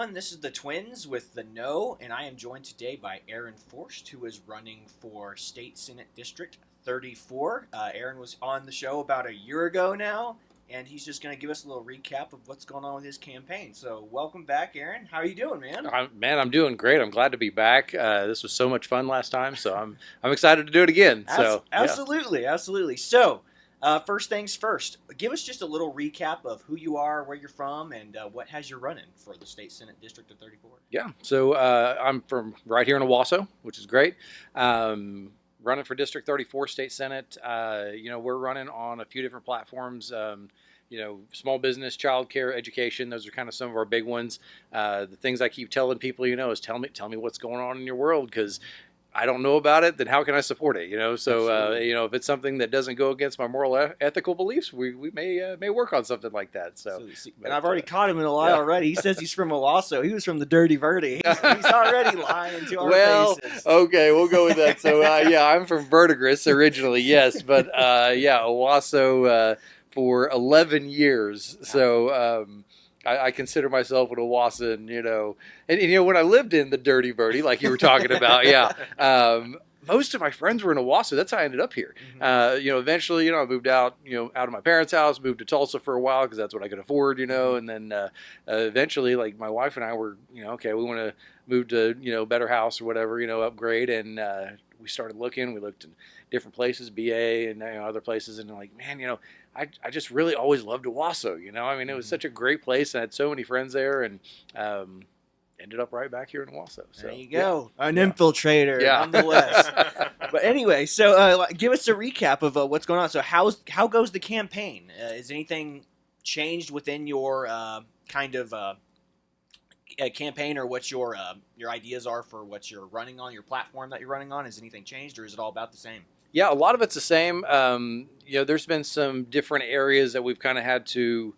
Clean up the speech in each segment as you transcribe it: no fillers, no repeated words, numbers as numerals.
everyone. This is the Twins with the No, and I am joined today by Aaron Forst, who is running for State Senate District 34. Aaron was on the show about a year ago now, and he's just going to give us a little recap of what's going on with his campaign. So, welcome back, Aaron. How are you doing, man? I'm doing great. I'm glad to be back. This was so much fun last time, so I'm excited to do it again. Absolutely. So. First things first, give us just a little recap of who you are, where you're from, and what has you running for the State Senate District of 34. Yeah, so I'm from right here in Owasso, which is great. Running for District 34 State Senate. We're running on a few different platforms. Small business, childcare, education. Those are kind of some of our big ones. The things I keep telling people, is tell me what's going on in your world, because I don't know about it, then how can I support it? So if it's something that doesn't go against my moral, ethical beliefs, we may work on something like that. And I've already caught him in a lie already. He says he's from Owasso. He was from the Dirty Verdi. He's already lying to our faces. Okay, we'll go with that. So I'm from Verdigris originally, yes, but Owasso for 11 years. So. I consider myself an Owassan, and when I lived in the Dirty Verdi, like you were talking about, most of my friends were in Owasso. That's how I ended up here. Mm-hmm. Eventually, I moved out, out of my parents' house, moved to Tulsa for a while because that's what I could afford, and then eventually, like my wife and I were, okay, we want to move to, better house or whatever, upgrade, and we started looking. We looked in different places, BA and other places, and like, man, I just really always loved Owasso, it was such a great place. I had so many friends there, and ended up right back here in Owasso. So, there you go. An infiltrator, nonetheless. But anyway, so give us a recap of what's going on. So how goes the campaign? Is anything changed within your campaign, or what your ideas are for what you're running on, your platform that you're running on? Has anything changed, or is it all about the same? Yeah, a lot of it's the same. There's been some different areas that we've kind of had to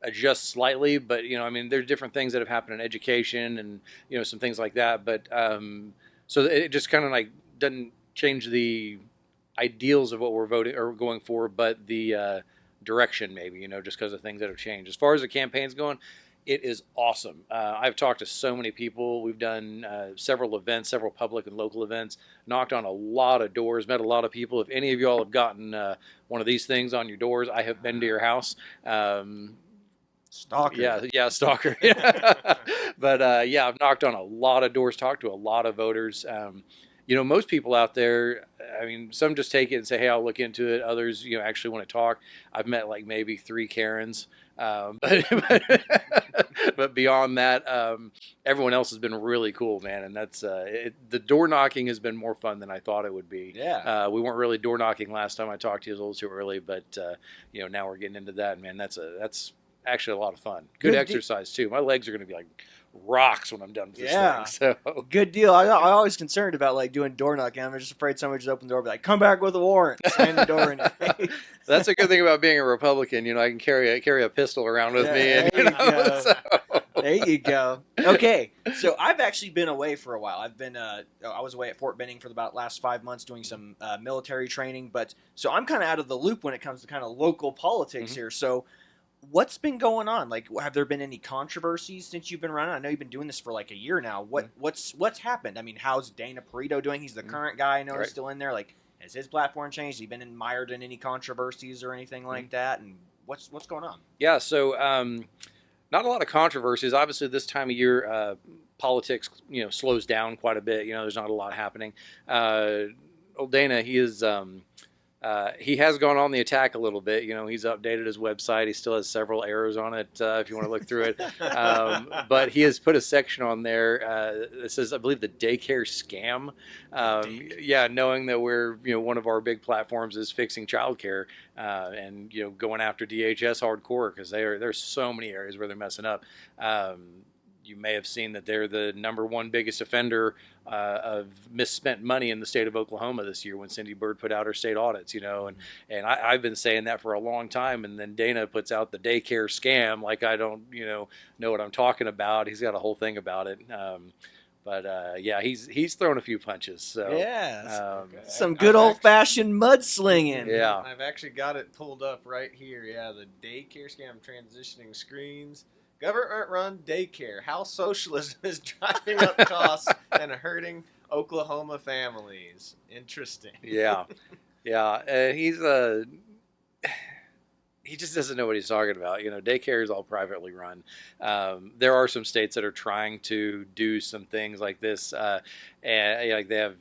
adjust slightly, but there's different things that have happened in education and some things like that. But so it just kind of like doesn't change the ideals of what we're voting or going for, but the direction maybe, just because of things that have changed. As far as the campaign's going, it is awesome. I've talked to so many people. We've done several events, several public and local events, knocked on a lot of doors, met a lot of people. If any of y'all have gotten one of these things on your doors, I have been to your house. Stalker. Yeah, stalker. But I've knocked on a lot of doors, talked to a lot of voters. Most people out there, some just take it and say, hey, I'll look into it. Others, actually want to talk. I've met like maybe 3 Karens. But beyond that, everyone else has been really cool, man. And that's the door knocking has been more fun than I thought it would be. Yeah. We weren't really door knocking last time I talked to you. It was a little too early, but now we're getting into that, man. That's actually a lot of fun. Good exercise too. My legs are going to be like rocks when I'm done with this thing. So good deal. I'm always concerned about like doing door knocking. I'm just afraid somebody just open the door and be like, come back with a warrant. Slam the door in your face. That's a good thing about being a Republican. I can carry a pistol around with me. And, There you go. Okay, so I've actually been away for a while. I was away at Fort Benning for about last 5 months doing some military training. But so I'm kind of out of the loop when it comes to kind of local politics here. So what's been going on? Like, have there been any controversies since you've been running? I know you've been doing this for like a year now. What's happened? How's Dana Perito doing? He's the current guy. I know he's still in there. Like, has his platform changed? Has he been mired in any controversies or anything like that? And what's going on? Yeah, so not a lot of controversies. Obviously, this time of year, politics slows down quite a bit. There's not a lot happening. Old Dana, he is. He has gone on the attack a little bit. He's updated his website. He still has several errors on it if you want to look through it. But he has put a section on there that says, I believe, the daycare scam. Knowing that we're, one of our big platforms is fixing childcare and, going after DHS hardcore because there's so many areas where they're messing up. You may have seen that they're the #1 biggest offender of misspent money in the state of Oklahoma this year when Cindy Byrd put out her state audits, and I've been saying that for a long time. And then Dana puts out the daycare scam like I don't, know what I'm talking about. He's got a whole thing about it. He's thrown a few punches. So some good old-fashioned mudslinging. Yeah, I've actually got it pulled up right here. Yeah, the daycare scam transitioning screens. Government-run daycare. How socialism is driving up costs and hurting Oklahoma families. Interesting. Yeah, yeah. He just doesn't know what he's talking about. Daycare is all privately run. There are some states that are trying to do some things like this, and like they have,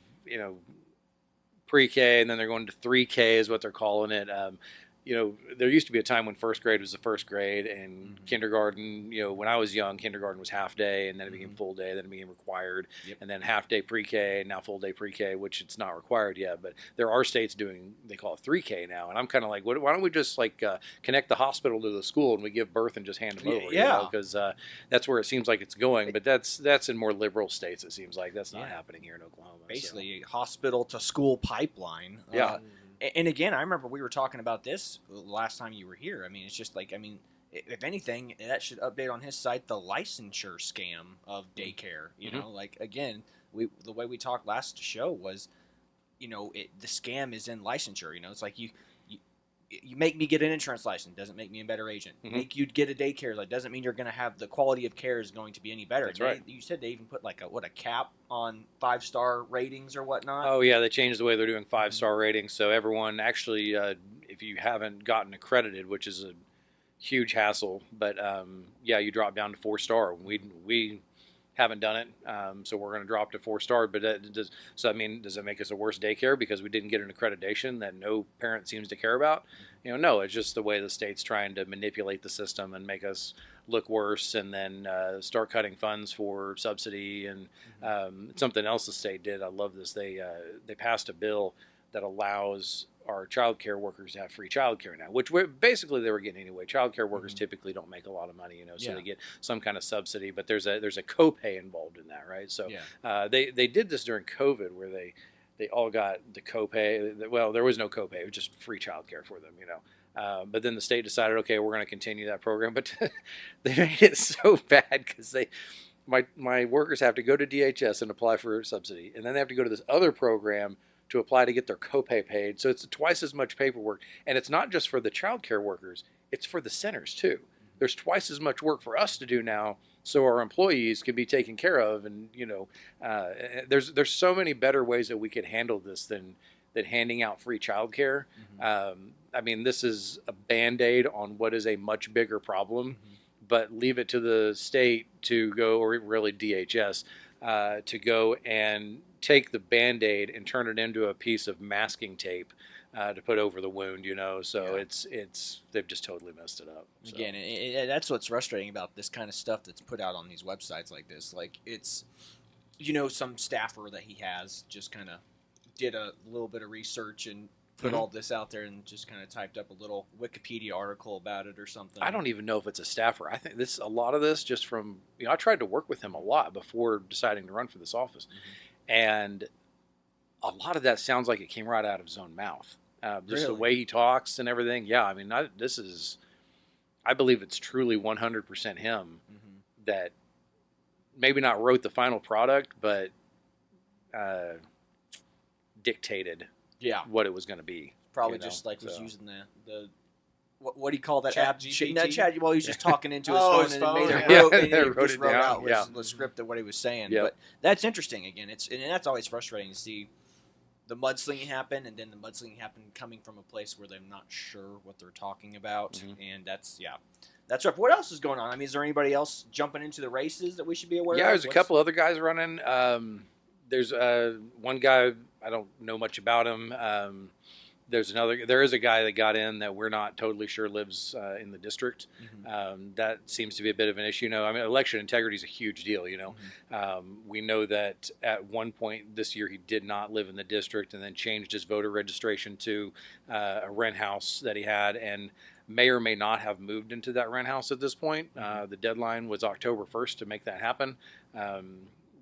pre-K, and then they're going to 3K is what they're calling it. There used to be a time when first grade was the first grade, and kindergarten, when I was young, kindergarten was half day, and then it became full day, then it became required, and then half day pre-K, and now full day pre-K, which it's not required yet, but there are states doing, they call it 3K now, and I'm kind of like, why don't we just connect the hospital to the school, and we give birth and just hand them over, because that's where it seems like it's going, but that's in more liberal states, it seems like. That's not happening here in Oklahoma. Basically, hospital to school pipeline. Yeah. And again, I remember we were talking about this last time you were here. I mean, it's just like, if anything, that should update on his site the licensure scam of daycare. You know, like, again, the way we talked last show was, the scam is in licensure. It's like you make me get an insurance license, doesn't make me a better agent. Make you get a daycare, like, doesn't mean you're going to have the quality of care is going to be any better. That's right. You said they even put like a cap on 5-star ratings or whatnot. Oh yeah, they changed the way they're doing 5-star ratings. So everyone actually, if you haven't gotten accredited, which is a huge hassle, but you drop down to 4-star. We haven't done it, so we're going to drop to 4-star. But does it make us a worse daycare because we didn't get an accreditation that no parent seems to care about? No, it's just the way the state's trying to manipulate the system and make us look worse, and then start cutting funds for subsidy. And something else the state did, I love this. They passed a bill that allows our child care workers to have free child care now, which basically they were getting anyway. Child care workers typically don't make a lot of money, so they get some kind of subsidy, but there's a copay involved in that, right? So they did this during COVID, where they all got the copay. Well, there was no copay; it was just free child care for them, But then the state decided, okay, we're going to continue that program, but they made it so bad because my workers have to go to DHS and apply for a subsidy, and then they have to go to this other program to apply to get their copay paid. So it's twice as much paperwork. And it's not just for the child care workers, it's for the centers too. There's twice as much work for us to do now, so our employees can be taken care of. And, there's so many better ways that we could handle this than handing out free child care. This is a Band-Aid on what is a much bigger problem, but leave it to the state to go, or really DHS, to go and take the Band-Aid and turn it into a piece of masking tape to put over the wound, So it's they've just totally messed it up. So. Again, that's what's frustrating about this kind of stuff that's put out on these websites like this. Like, it's, some staffer that he has just kind of did a little bit of research and put all this out there and just kind of typed up a little Wikipedia article about it or something. I don't even know if it's a staffer. I think a lot of this just from, I tried to work with him a lot before deciding to run for this office. And a lot of that sounds like it came right out of his own mouth. Just the way he talks and everything. Yeah, I believe it's truly 100% him that maybe not wrote the final product, but dictated what it was going to be. Probably just was using the what do you call that Chat app? GPT? Well, he's just talking into his Oh, phone his and phone, made yeah. it wrote, and They he wrote just it wrote down, out yeah. the script of what he was saying. Yep. But that's interesting. Again, and that's always frustrating to see the mudslinging happen, and then the mudslinging happen coming from a place where they're not sure what they're talking about, and that's rough. What else is going on? Is there anybody else jumping into the races that we should be aware of? Yeah, there's a couple other guys running. There's one guy, I don't know much about him. There is a guy that got in that we're not totally sure lives in the district. That seems to be a bit of an issue. Election integrity is a huge deal. We know that at one point this year he did not live in the district, and then changed his voter registration to a rent house that he had, and may or may not have moved into that rent house at this point. The deadline was October 1st to make that happen.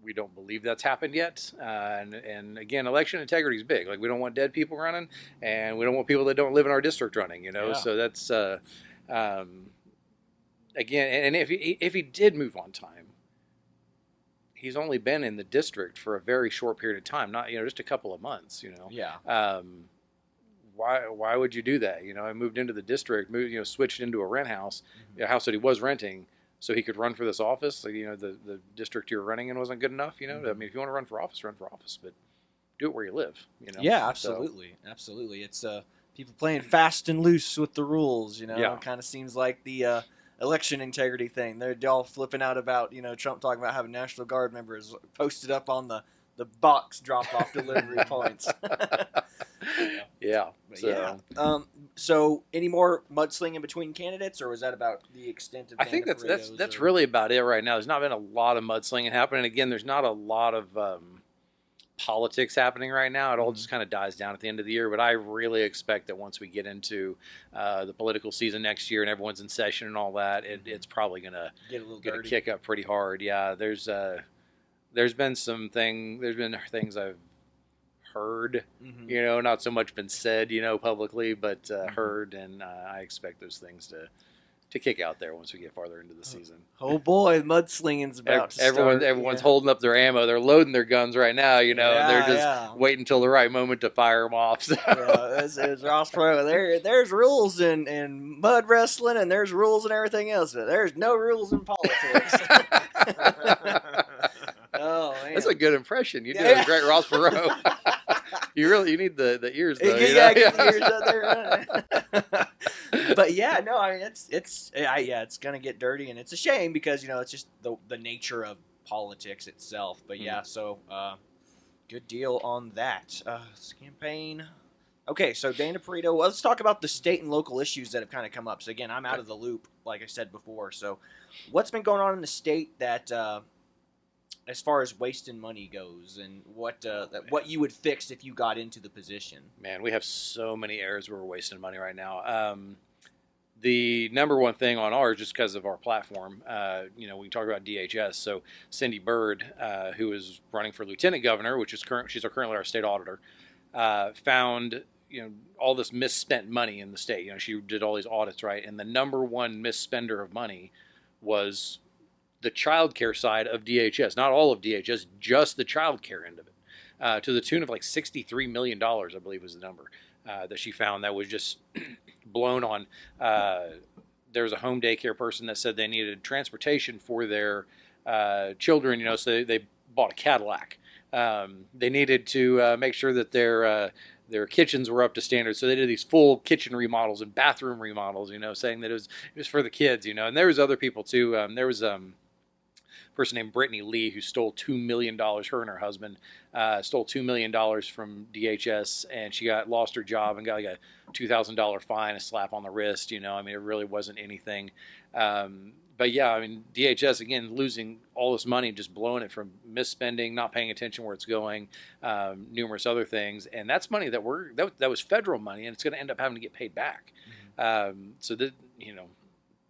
We don't believe that's happened yet. And again, election integrity is big. Like, we don't want dead people running, and we don't want people that don't live in our district running, So that's, again, and if he did move on time, he's only been in the district for a very short period of time, not, just a couple of months, Yeah. Why would you do that? I moved into the district, switched into a rent house, a house that he was renting, so he could run for this office. Like, the district you're running in wasn't good enough. I mean, if you want to run for office, but do it where you live. Yeah, absolutely, absolutely. It's people playing fast and loose with the rules. Yeah. It kind of seems like the election integrity thing. They're all flipping out about Trump talking about having National Guard members posted up on the box drop off delivery points. Yeah. So any more mudslinging between candidates, or was that about the extent of? I think that's really about it right now. There's not been a lot of mudslinging happening. Again, there's not a lot of politics happening right now. It all just kind of dies down at the end of the year. But I really expect that once we get into the political season next year and everyone's in session and all that, it's probably gonna kick up pretty hard. Yeah, there's been things I've heard, not so much been said, publicly, but heard, and I expect those things to kick out there once we get farther into the season. Oh boy, mudslinging's about to start. Everyone's holding up their ammo. They're loading their guns right now, they're just waiting until the right moment to fire them off. So. It's Ross Pro. There's rules in mud wrestling, and there's rules in everything else, but there's no rules in politics. Oh, man. That's a good impression. You did a great Ross Perot. You need the ears though. Get the ears out there. But yeah, no, I mean it's gonna get dirty, and it's a shame because it's just the nature of politics itself. But yeah, so good deal on that. Campaign. Okay, so Dana Perito. Well, let's talk about the state and local issues that have kind of come up. So again, I'm out of the loop, like I said before. So what's been going on in the state that as far as wasting money goes, and what you would fix if you got into the position? Man, we have so many areas where we're wasting money right now. The number one thing on ours, just because of our platform, we can talk about DHS. So Cindy Byrd, who is running for lieutenant governor, she's currently our state auditor, found all this misspent money in the state. She did all these audits, right? And the number one misspender of money was the child care side of DHS, not all of DHS, just the child care end of it, to the tune of like $63 million, I believe was the number that she found that was just blown on. There was a home daycare person that said they needed transportation for their children, so they bought a Cadillac. They needed to make sure that their kitchens were up to standard, so they did these full kitchen remodels and bathroom remodels, saying that it was for the kids, and there was other people too. There was person named Brittany Lee who stole $2 million. Her and her husband stole $2 million from DHS, and she lost her job and got like a $2,000 fine, a slap on the wrist. It really wasn't anything. But yeah, I mean, DHS, again, losing all this money, just blowing it from misspending, not paying attention where it's going, numerous other things. And that's money that was federal money, and it's going to end up having to get paid back. So that,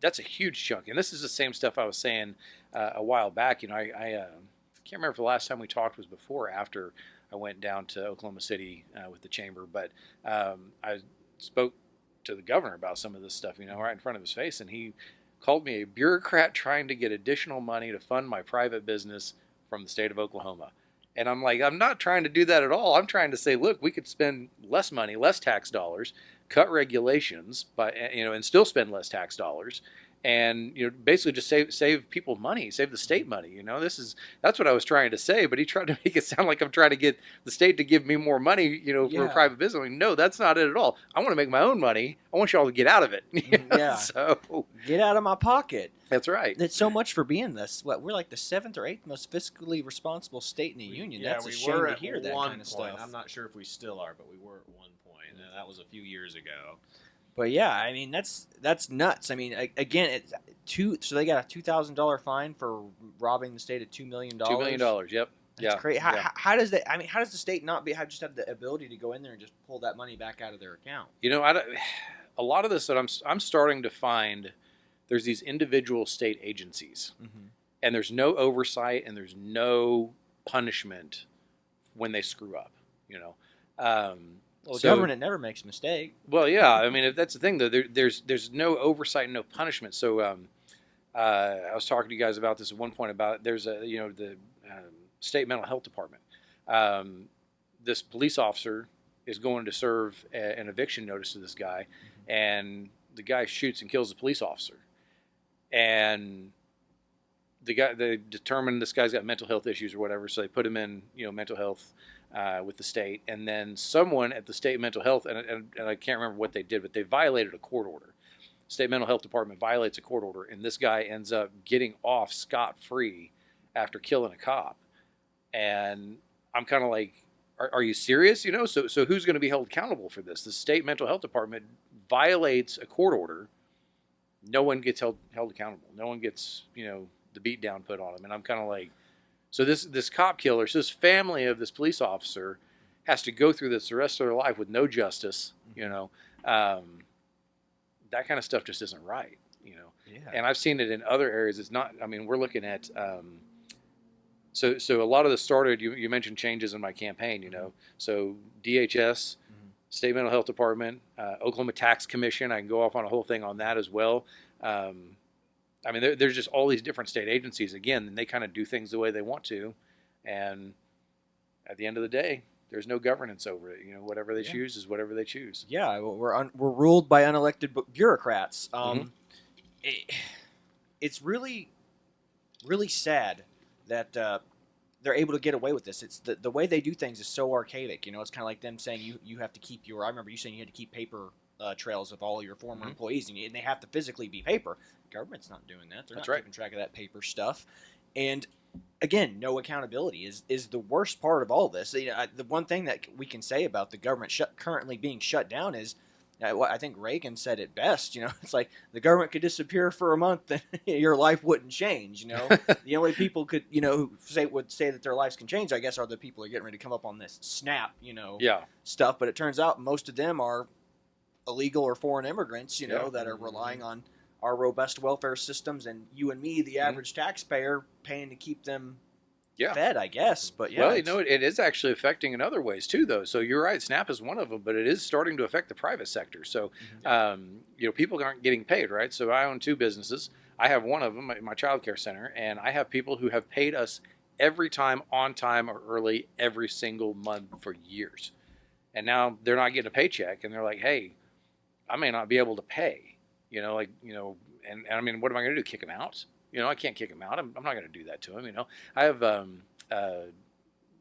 that's a huge chunk. And this is the same stuff I was saying a while back. I can't remember if the last time we talked was before or after I went down to Oklahoma City with the chamber. But I spoke to the governor about some of this stuff, right in front of his face. And he called me a bureaucrat trying to get additional money to fund my private business from the state of Oklahoma. And I'm like, I'm not trying to do that at all. I'm trying to say, look, we could spend less money, less tax dollars, cut regulations, and still spend less tax dollars, and basically just save people money, save the state money. That's what I was trying to say, but he tried to make it sound like I'm trying to get the state to give me more money, for a private business. I mean, no, that's not it at all. I want to make my own money. I want you all to get out of it. Yeah. So get out of my pocket. That's right. It's so much for being this. We're like the 7th or 8th most fiscally responsible state in the union. That's a shame to hear that kind of stuff. I'm not sure if we still are, but we were at one point, and that was a few years ago. But yeah, I mean that's nuts. I mean, again, it's so they got a $2,000 fine for robbing the state of $2 million. $2 million. Yep. That's crazy. How does that? I mean, how does the state not just have the ability to go in there and just pull that money back out of their account? A lot of this that I'm starting to find, there's these individual state agencies, and there's no oversight and there's no punishment when they screw up. Well, government never makes a mistake. Well, yeah. I mean, if that's the thing, though, there's no oversight and no punishment. So I was talking to you guys about this at one point about there's the state mental health department. This police officer is going to serve an eviction notice to this guy, and the guy shoots and kills the police officer. And they determined this guy's got mental health issues or whatever, so they put him in, mental health with the state, and then someone at the state mental health, and I can't remember what they did, but they violated a court order. State mental health department violates a court order, and this guy ends up getting off scot-free after killing a cop. And I'm kind of like, are you serious? So who's going to be held accountable for this? The state mental health department violates a court order. No one gets held accountable. No one gets, the beat down put on them. And I'm kind of like, so this cop killer, so this family of this police officer has to go through this the rest of their life with no justice, that kind of stuff just isn't right, Yeah. And I've seen it in other areas. It's not, we're looking at, so a lot of this started, you mentioned changes in my campaign, so DHS, State Mental Health Department, Oklahoma Tax Commission, I can go off on a whole thing on that as well. There's just all these different state agencies, again, and they kind of do things the way they want to. And at the end of the day, there's no governance over it. Whatever they choose is whatever they choose. Yeah, we're ruled by unelected bureaucrats. It's really, really sad that they're able to get away with this. It's the way they do things is so archaic. It's kind of like them saying you have to keep I remember you saying you had to keep paper trails of all your former employees, and they have to physically be paper. The government's not doing that. They're not keeping track of that paper stuff. And again, no accountability is the worst part of all this. The one thing that we can say about the government currently being shut down is, I think Reagan said it best. It's like the government could disappear for a month and your life wouldn't change. The only people who would say that their lives can change, I guess, are the people who are getting ready to come up on this SNAP, stuff. But it turns out most of them are illegal or foreign immigrants, that are relying on our robust welfare systems, and you and me, the average taxpayer, paying to keep them fed, I guess. But well, it is actually affecting in other ways too, though. So you're right, SNAP is one of them, but it is starting to affect the private sector. So, people aren't getting paid, right? So I own two businesses. I have one of them, my child care center, and I have people who have paid us every time, on time or early, every single month for years. And now they're not getting a paycheck, and they're like, hey, I may not be able to pay. And what am I going to do? Kick him out? I can't kick him out. I'm not going to do that to him. I have a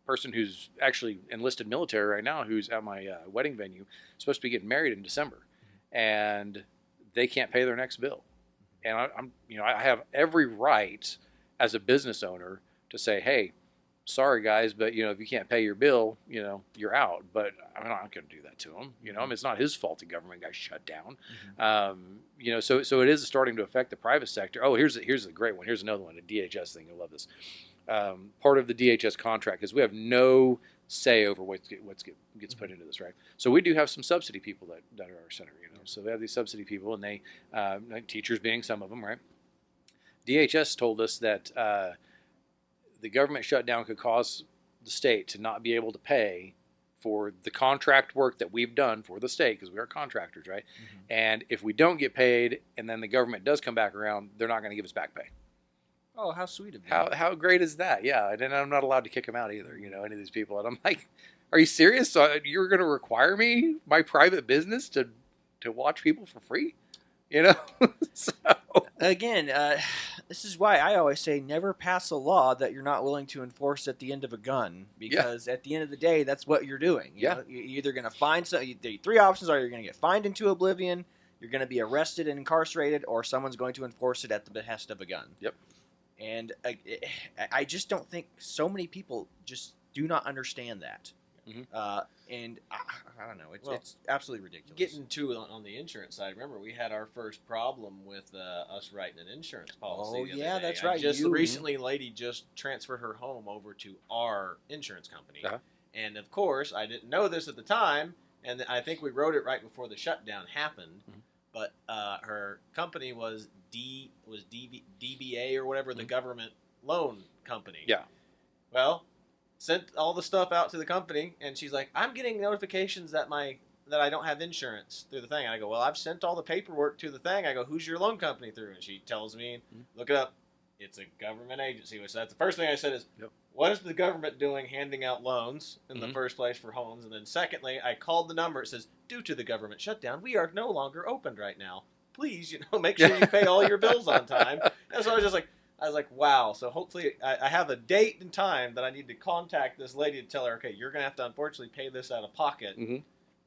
person who's actually enlisted military right now, who's at my wedding venue, supposed to be getting married in December, and they can't pay their next bill. And I have every right as a business owner to say, hey, sorry guys, but if you can't pay your bill, you're out. But I'm not going to do that to him. It's not his fault the government got shut down. So it is starting to affect the private sector. Oh, here's a great one. Here's another one, a DHS thing. You'll love this. Part of the DHS contract is we have no say over what gets put into this, right? So we do have some subsidy people that are our center. So they have these subsidy people, and they like teachers being some of them, right? DHS told us that the government shutdown could cause the state to not be able to pay for the contract work that we've done for the state, because we are contractors, right? And if we don't get paid and then the government does come back around, they're not going to give us back pay. Oh, how sweet of them. How great is that? Yeah, and I'm not allowed to kick them out either, any of these people. And I'm like, are you serious? So you're going to require me, my private business, to watch people for free? So again, this is why I always say never pass a law that you're not willing to enforce at the end of a gun, because at the end of the day, that's what you're doing. You're either going to find the three options are: you're going to get fined into oblivion, you're going to be arrested and incarcerated, or someone's going to enforce it at the behest of a gun. Yep. And I just don't think so many people just do not understand that. And I don't know. It's absolutely ridiculous. Getting to on the insurance side, remember we had our first problem with us writing an insurance policy. Oh, yeah, that's right. Recently, a lady just transferred her home over to our insurance company. And of course, I didn't know this at the time, and I think we wrote it right before the shutdown happened. But her company was DBA or whatever, the government loan company. Yeah. Well, sent all the stuff out to the company, and she's like, I'm getting notifications that I don't have insurance through the thing. And I go, well, I've sent all the paperwork to the thing. I go, who's your loan company through? And she tells me, look it up. It's a government agency. Which that's the first thing I said is, what is the government doing handing out loans in the first place for homes? And then secondly, I called the number. It says, due to the government shutdown, we are no longer opened right now. Please, make sure you pay all your bills on time. And so I was just like, I was like, wow. So hopefully I have a date and time that I need to contact this lady to tell her, okay, you're going to have to unfortunately pay this out of pocket Mm-hmm.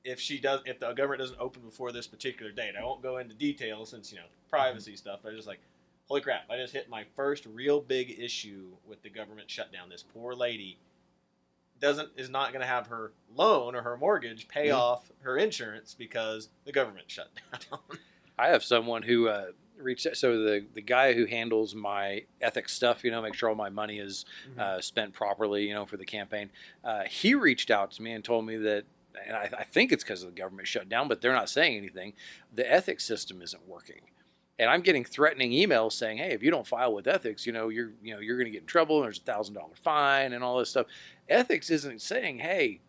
if the government doesn't open before this particular date. I won't go into details since, privacy stuff, but I just like, holy crap, I just hit my first real big issue with the government shutdown. This poor lady is not going to have her loan or her mortgage pay off her insurance because the government shut down. I have someone who reached out. So the guy who handles my ethics stuff, make sure all my money is spent properly, for the campaign. He reached out to me and told me that, and I think it's because of the government shutdown, but they're not saying anything. The ethics system isn't working. And I'm getting threatening emails saying, "Hey, if you don't file with ethics, you're going to get in trouble. And there's $1,000 fine and all this stuff." Ethics isn't saying, "Hey,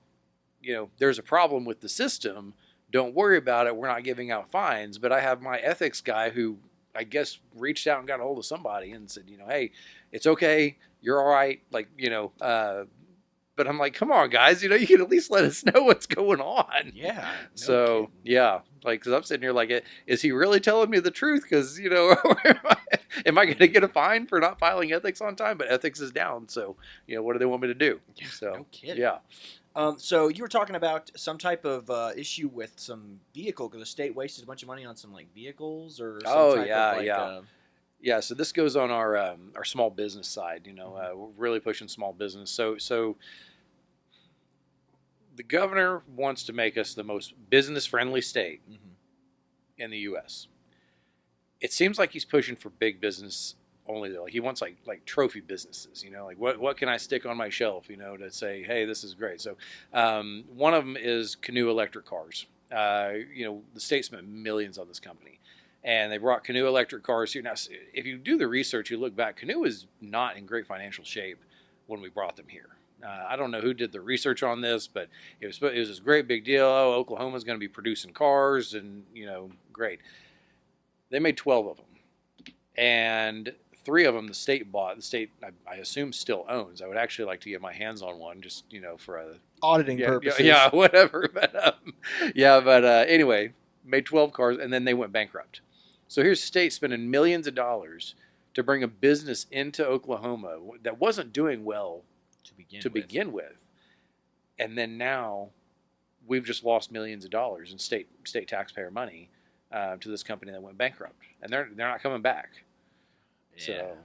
there's a problem with the system. Don't worry about it. We're not giving out fines." But I have my ethics guy who I guess reached out and got a hold of somebody and said, "Hey, it's okay. You're all right." But I'm like, come on, guys. You can at least let us know what's going on. Yeah. So, yeah. Because I'm sitting here like, is he really telling me the truth? Because, am I going to get a fine for not filing ethics on time? But ethics is down. So, what do they want me to do? So, no kidding. Yeah. So you were talking about some type of issue with some vehicle because the state wasted a bunch of money on some vehicles or some type of Yeah, so this goes on our small business side. We're really pushing small business. So the governor wants to make us the most business-friendly state in the U.S. It seems like he's pushing for big business only, though. Like he wants like trophy businesses. Like what can I stick on my shelf? To say, hey, this is great. So one of them is Canoe electric cars. The state spent millions on this company. And they brought Canoe electric cars here. Now, if you do the research, you look back, Canoe is not in great financial shape when we brought them here. I don't know who did the research on this, but it was this great big deal. Oh, Oklahoma's going to be producing cars, and great. They made 12 of them, and 3 of them the state bought. The state, I assume, still owns. I would actually like to get my hands on one, just for a auditing purposes. Yeah, whatever. But anyway, made 12 cars, and then they went bankrupt. So here's state spending millions of dollars to bring a business into Oklahoma that wasn't doing well to begin with. And then now we've just lost millions of dollars in state taxpayer money to this company that went bankrupt. And they're not coming back. Yeah. So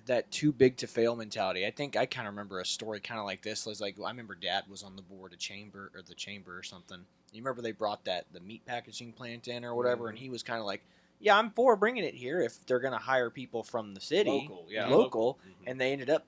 that too big to fail mentality. I think I kind of remember a story kind of like this. It was like, I remember Dad was on the board of the chamber or something. You remember they brought the meat packaging plant in or whatever, and he was kind of like, yeah, I'm for bringing it here if they're going to hire people from the city. Local. And they ended up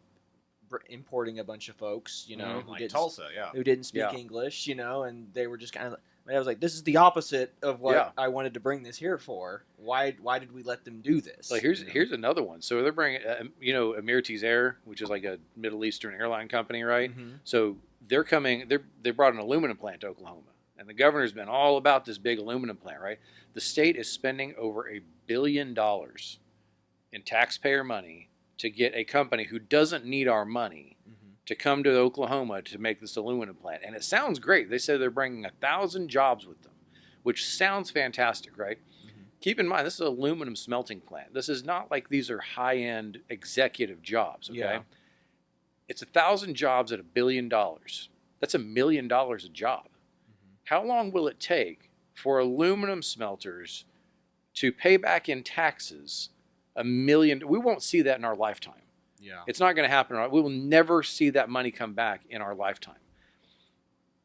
importing a bunch of folks, who like didn't, Tulsa, who didn't speak English, and they were just kind of, I was like, this is the opposite of what I wanted to bring this here for. Why did we let them do this? Like here's another one. So they're bringing, Emirates Air, which is like a Middle Eastern airline company, right? So they're coming, they brought an aluminum plant to Oklahoma. And the governor's been all about this big aluminum plant, right? The state is spending over $1 billion in taxpayer money to get a company who doesn't need our money to come to Oklahoma to make this aluminum plant. And it sounds great. They say they're bringing 1,000 jobs with them, which sounds fantastic, right? Keep in mind, this is an aluminum smelting plant. This is not like these are high-end executive jobs, okay? Yeah. It's 1,000 jobs at $1 billion. That's $1 million a job. How long will it take for aluminum smelters to pay back in taxes $1 million? We won't see that in our lifetime. Yeah, it's not going to happen. We will never see that money come back in our lifetime.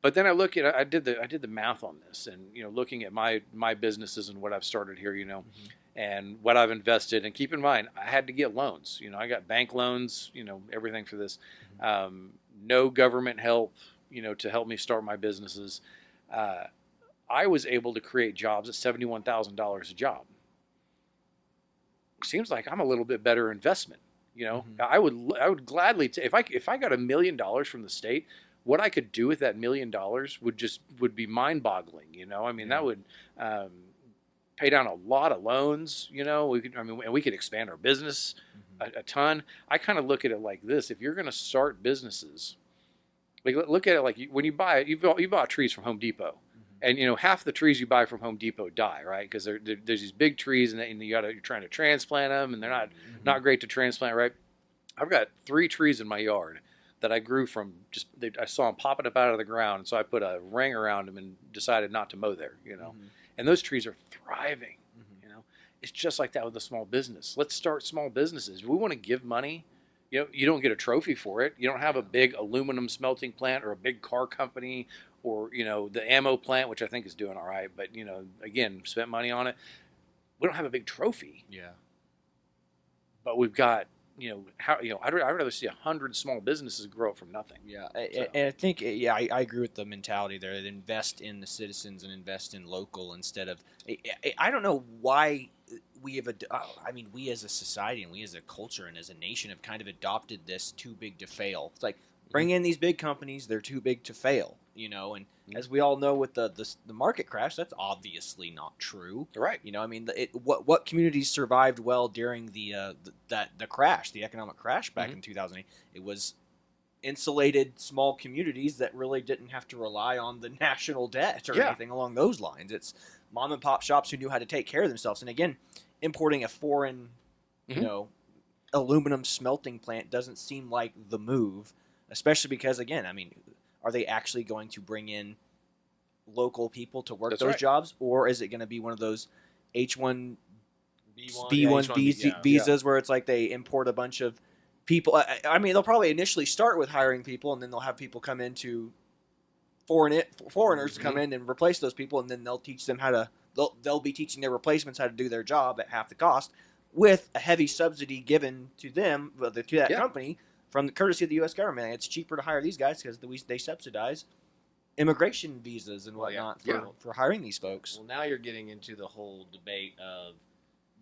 But then I did the math on this, and looking at my businesses and what I've started here, and what I've invested. And keep in mind, I had to get loans. I got bank loans. Everything for this. No government help. To help me start my businesses. I was able to create jobs at $71,000 a job. Seems like I'm a little bit better investment. I would gladly if I got $1 million from the state, what I could do with that $1 million would be mind-boggling. That would pay down a lot of loans. We could expand our business a ton. I kind of look at it like this: if you're going to start businesses, like look at it like when you bought trees from Home Depot. And half the trees you buy from Home Depot die, right? Because there's these big trees, and you're trying to transplant them, and they're not great to transplant, right? I've got 3 trees in my yard that I grew from I saw them popping up out of the ground, and so I put a ring around them and decided not to mow there, And those trees are thriving, It's just like that with a small business. Let's start small businesses. We want to give money. You don't get a trophy for it. You don't have a big aluminum smelting plant or a big car company or, the ammo plant, which I think is doing all right. But, again, spent money on it. We don't have a big trophy. Yeah. But we've got, I'd rather see 100 small businesses grow up from nothing. Yeah. And I think, I agree with the mentality there. Invest in the citizens and invest in local instead of, I don't know why we have we as a society and we as a culture and as a nation have kind of adopted this too big to fail. It's like bring in these big companies, they're too big to fail, and as we all know with the market crash, that's obviously not true. Right. What communities survived well during the crash, the economic crash back in 2008, it was insulated small communities that really didn't have to rely on the national debt or anything along those lines. It's mom and pop shops who knew how to take care of themselves. And again, importing a foreign, aluminum smelting plant doesn't seem like the move, especially because, again, are they actually going to bring in local people to work those jobs? Or is it going to be one of those H-1B1 visas where it's like they import a bunch of people? They'll probably initially start with hiring people, and then they'll have people come into foreigners to come in and replace those people, and then they'll teach them they'll be teaching their replacements how to do their job at half the cost with a heavy subsidy given to them, to that company, from the courtesy of the U.S. government. It's cheaper to hire these guys because they subsidize immigration visas and whatnot for hiring these folks. Well, now you're getting into the whole debate of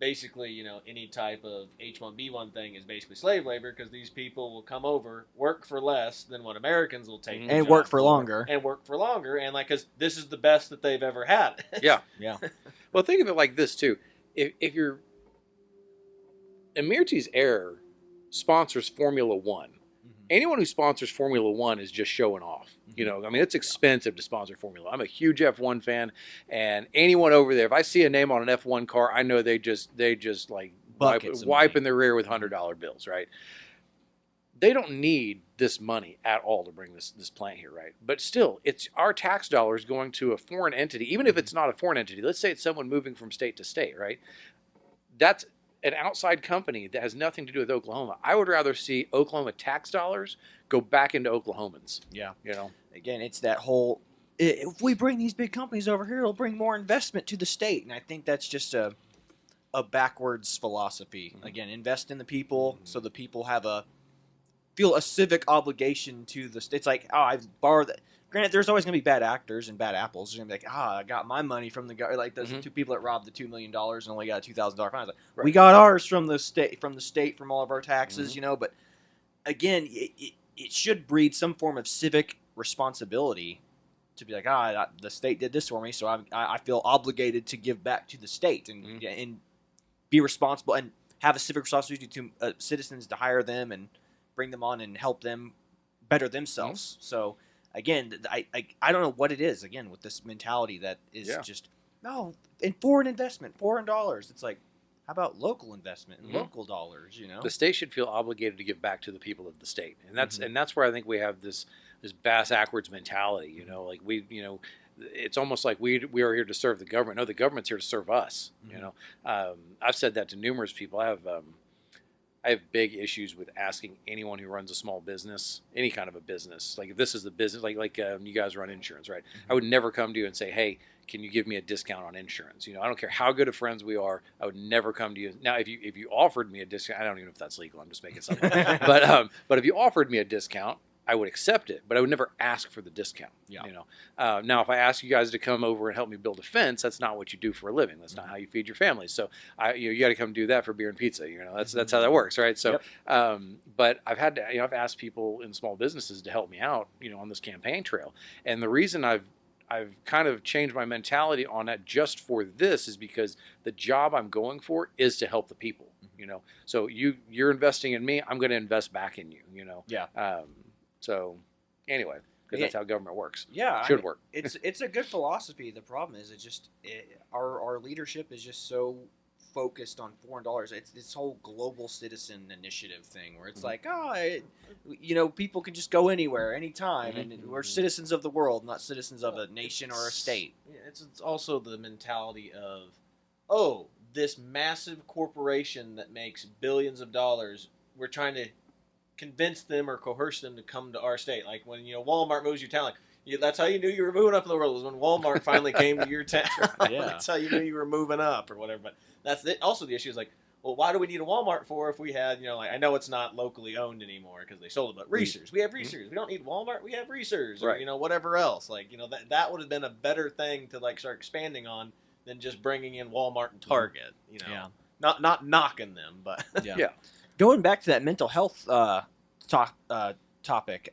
basically, any type of H-1B1 thing is basically slave labor because these people will come over, work for less than what Americans will take, and work for longer, and because this is the best that they've ever had. Yeah. Well, think of it like this too: if you're Emirati's Air sponsors Formula One. Anyone who sponsors Formula One is just showing off. It's expensive to sponsor Formula. I'm a huge F1 fan, and anyone over there, if I see a name on an F1 car, I know they just like wiping their rear with $100 bills, right? They don't need this money at all to bring this plant here, right? But still, it's our tax dollars going to a foreign entity, even if it's not a foreign entity. Let's say it's someone moving from state to state, right? That's an outside company that has nothing to do with Oklahoma. I would rather see Oklahoma tax dollars go back into Oklahomans. Yeah. Again, it's that whole, if we bring these big companies over here, it'll bring more investment to the state. And I think that's just a backwards philosophy. Again, invest in the people so the people feel a civic obligation to the state. It's like, I borrowed that. Granted, there's always going to be bad actors and bad apples. There's going to be like, I got my money from the guy. Like those 2 people that robbed the $2 million and only got a $2,000 fine. Like, we got ours from the state, from all of our taxes, But again, it should breed some form of civic responsibility to be like, the state did this for me, so I feel obligated to give back to the state and be responsible and have a civic responsibility to citizens to hire them and bring them on and help them better themselves. So. Again, I don't know what it is, again, with this mentality that is just, in foreign investment, foreign dollars. It's like, how about local investment and local dollars, The state should feel obligated to give back to the people of the state. And that's where I think we have this bass-ackwards mentality, Like it's almost like we are here to serve the government. No, the government's here to serve us, I've said that to numerous people. I have big issues with asking anyone who runs a small business, any kind of a business, like if this is the business, like you guys run insurance, right? I would never come to you and say, hey, can you give me a discount on insurance? I don't care how good of friends we are. I would never come to you. Now, if you offered me a discount, I don't even know if that's legal. I'm just making something. But if you offered me a discount, I would accept it, but I would never ask for the discount. Now, if I ask you guys to come over and help me build a fence, that's not what you do for a living. That's not how you feed your family. So you got to come do that for beer and pizza. That's how that works, right? So, but I've had to, I've asked people in small businesses to help me out, on this campaign trail. And the reason I've kind of changed my mentality on that just for this is because the job I'm going for is to help the people. So you're investing in me, I'm going to invest back in you. So anyway, because that's how government works. Yeah, Should work. It's a good philosophy. The problem is our leadership is just so focused on foreign dollars. It's this whole global citizen initiative thing where it's like, people can just go anywhere, anytime, and we're citizens of the world, not citizens of a nation or a state. It's also the mentality of, this massive corporation that makes billions of dollars, we're trying to convince them or coerce them to come to our state. Like when Walmart moves your town, that's how you knew you were moving up in the world, was when Walmart finally came to your town. Yeah. That's how you knew you were moving up or whatever. But that's also the issue is like, well, why do we need a Walmart for if we had, I know it's not locally owned anymore because they sold it, but Reese's, we have Reese's. We don't need Walmart, we have Reese's, or whatever else. Like, that would have been a better thing to like start expanding on than just bringing in Walmart and Target. Not knocking them, but yeah. Going back to that mental health topic,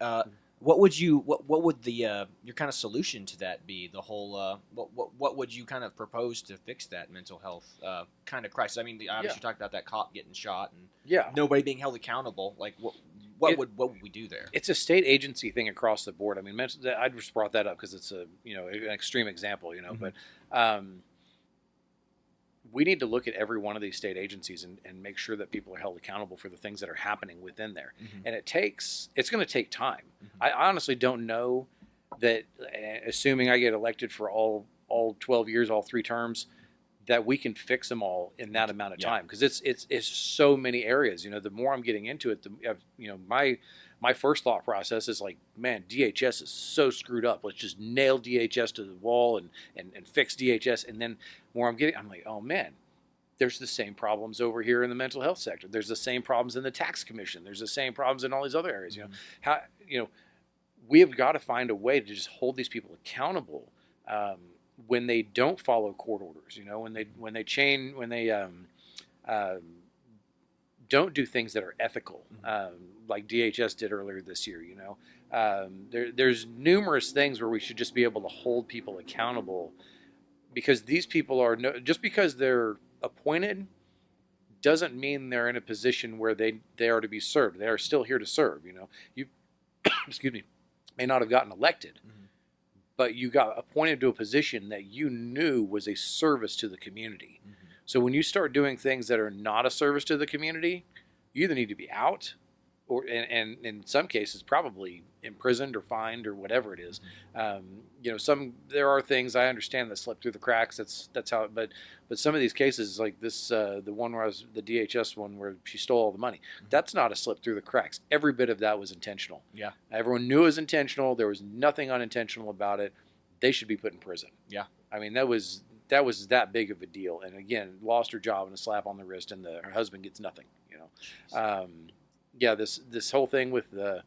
what would the your kind of solution to that be? The whole what would you kind of propose to fix that mental health kind of crisis? I mean, obviously you talked about that cop getting shot and nobody being held accountable. Like what would we do there? It's a state agency thing across the board. I mean, I just brought that up because it's an extreme example, but. We need to look at every one of these state agencies and make sure that people are held accountable for the things that are happening within there. And it's going to take time. I honestly don't know that, assuming I get elected for all 12 years, all 3 terms, that we can fix them all in that amount of time. Because it's so many areas. The more I'm getting into it, my first thought process is like, man, DHS is so screwed up. Let's just nail DHS to the wall and fix DHS. And then more I'm like, oh man, there's the same problems over here in the mental health sector. There's the same problems in the tax commission. There's the same problems in all these other areas. We have got to find a way to just hold these people accountable when they don't follow court orders. When they don't do things that are ethical, like DHS did earlier this year. There's numerous things where we should just be able to hold people accountable, because these people are just because they're appointed doesn't mean they're in a position where they are to be served. They are still here to serve. You excuse me, may not have gotten elected, but you got appointed to a position that you knew was a service to the community. So when you start doing things that are not a service to the community, you either need to be out, or and in some cases probably imprisoned or fined or whatever it is. There are things I understand that slip through the cracks. That's how. But some of these cases, like this, the one where the DHS one where she stole all the money, that's not a slip through the cracks. Every bit of that was intentional. Yeah, everyone knew it was intentional. There was nothing unintentional about it. They should be put in prison. Yeah, I mean that was that big of a deal. And again, lost her job and a slap on the wrist, and her husband gets nothing. This whole thing with the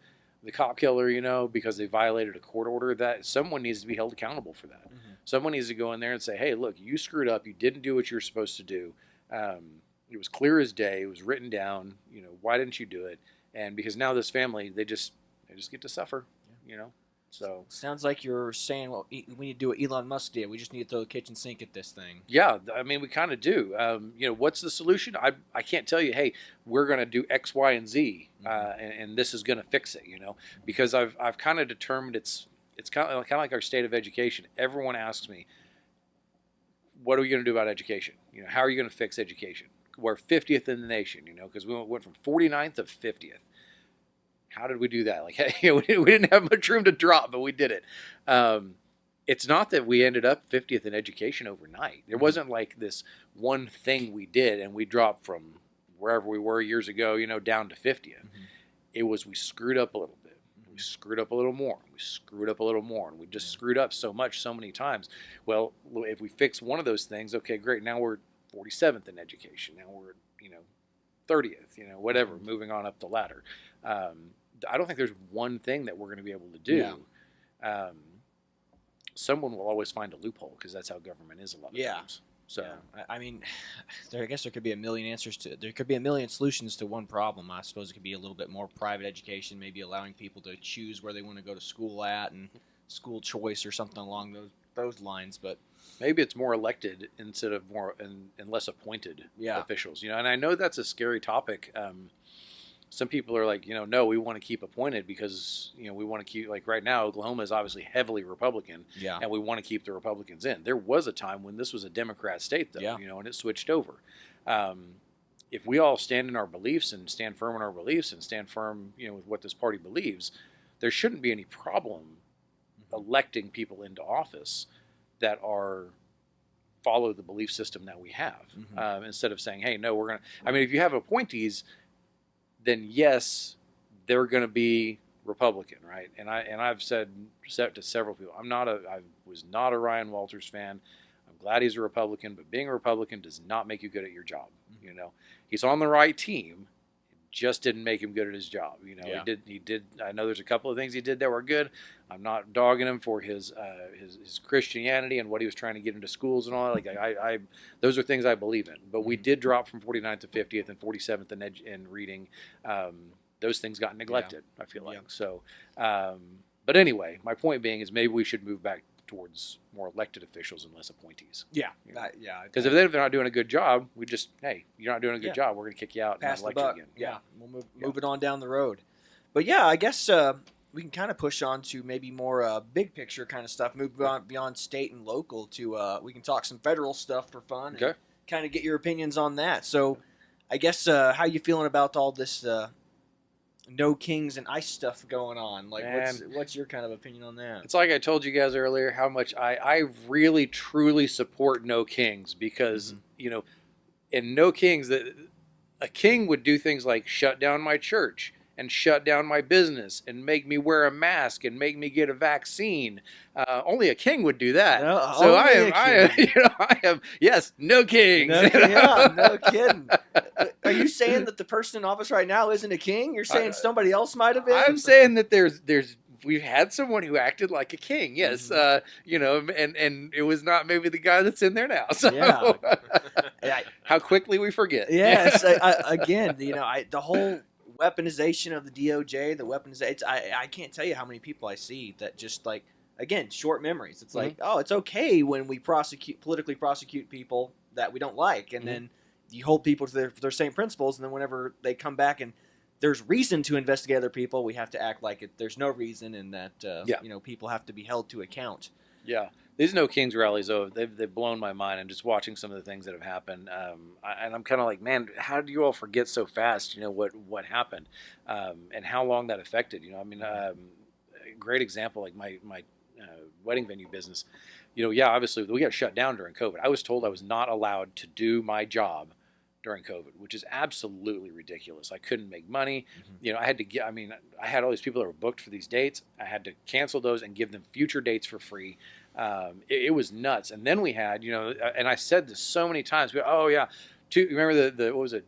cop killer, because they violated a court order, that someone needs to be held accountable for that. Someone needs to go in there and say, hey, look, you screwed up. You didn't do what you're supposed to do. It was clear as day. It was written down. Why didn't you do it? And because now this family, they just get to suffer, So sounds like you're saying, well, we need to do what Elon Musk did. We just need to throw the kitchen sink at this thing. Yeah, I mean, we kind of do. What's the solution? I can't tell you, hey, we're going to do X, Y, and Z, and this is going to fix it, because I've kind of determined it's kind of like our state of education. Everyone asks me, what are we going to do about education? How are you going to fix education? We're 50th in the nation, because we went from 49th to 50th. How did we do that? Like, we didn't have much room to drop, but we did it. It's not that we ended up 50th in education overnight. There wasn't like this one thing we did and we dropped from wherever we were years ago, down to 50th. It was we screwed up a little bit. We screwed up a little more. We screwed up a little more. And we just screwed up so many times. Well, if we fix one of those things, okay, great. Now we're 47th in education. Now we're, 30th, whatever, moving on up the ladder. I don't think there's one thing that we're going to be able to do. Yeah. Someone will always find a loophole because that's how government is a lot of times. So, I mean, I guess there could be a million answers to it. There could be a million solutions to one problem. I suppose it could be a little bit more private education, maybe allowing people to choose where they want to go to school at, and school choice or something along those lines. But maybe it's more elected instead of more and less appointed officials. And I know that's a scary topic. some people are like, no, we want to keep appointed because, we want to keep, like right now, Oklahoma is obviously heavily Republican, Yeah. and we want to keep the Republicans in. There was a time when this was a Democrat state, though, Yeah. and it switched over. If we all stand in our beliefs and stand firm in our beliefs and stand firm, with what this party believes, there shouldn't be any problem electing people into office that follow the belief system that we have, instead of saying, hey, no, we're going to, if you have appointees, then yes, they're going to be Republican, right? And I've said to several people, I was not a Ryan Walters fan. I'm glad he's a Republican, but being a Republican does not make you good at your job. He's on the right team, just didn't make him good at his job. He did. I know there's a couple of things he did that were good. I'm not dogging him for his Christianity and what he was trying to get into schools and all that. Like those are things I believe in. But we did drop from 49th to 50th and 47th in reading. Those things got neglected. I feel like so. But anyway, my point being is maybe we should move back towards more elected officials and less appointees. Yeah. Because if they're not doing a good job, we just, hey, you're not doing a good job. We're going to kick you out Pass and the not elect buck. you again. Yeah. We'll move it on down the road. But yeah, I guess we can kind of push on to maybe more big picture kind of stuff. Move beyond state and local to we can talk some federal stuff for fun. Okay. And kind of get your opinions on that. So, I guess how you feeling about all this no kings and ice stuff going on? Like, what's your kind of opinion on that? It's like I told you guys earlier how much I really truly support no kings because in no kings that a king would do things like shut down my church and shut down my business and make me wear a mask and make me get a vaccine. Only a king would do that. No, so I am, yes, no kings. No kidding. Are you saying that the person in office right now isn't a king? You're saying somebody else might have been? I'm saying that we've had someone who acted like a king, yes, and it was not maybe the guy that's in there now. So how quickly we forget. Yes, again, the whole weaponization of the DOJ, the weaponization. I can't tell you how many people I see that just like, again, short memories. It's like, oh, it's okay when we politically prosecute people that we don't like, and then you hold people to their same principles, and then whenever they come back and there's reason to investigate other people, we have to act like there's no reason, and that people have to be held to account. Yeah. These No Kings rallies, though, they've blown my mind. And just watching some of the things that have happened, and I'm kind of like, man, how do you all forget so fast? What happened, and how long that affected. A great example, like my wedding venue business. Obviously we got shut down during COVID. I was told I was not allowed to do my job during COVID, which is absolutely ridiculous. I couldn't make money. I had to get. I had all these people that were booked for these dates. I had to cancel those and give them future dates for free. It was nuts. And then we had, and I said this so many times. Remember what was it?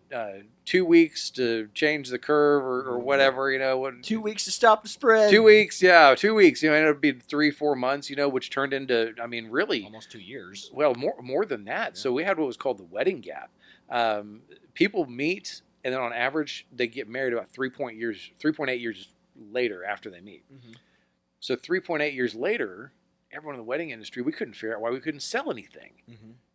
2 weeks to change the curve or whatever. 2 weeks to stop the spread. 2 weeks, yeah, 2 weeks. It ended up being 3-4 months. Which turned into, really almost 2 years. Well, more than that. Yeah. So we had what was called the wedding gap. People meet, and then on average, they get married about 3.8 years later after they meet. So 3.8 years later, everyone in the wedding industry, we couldn't figure out why we couldn't sell anything.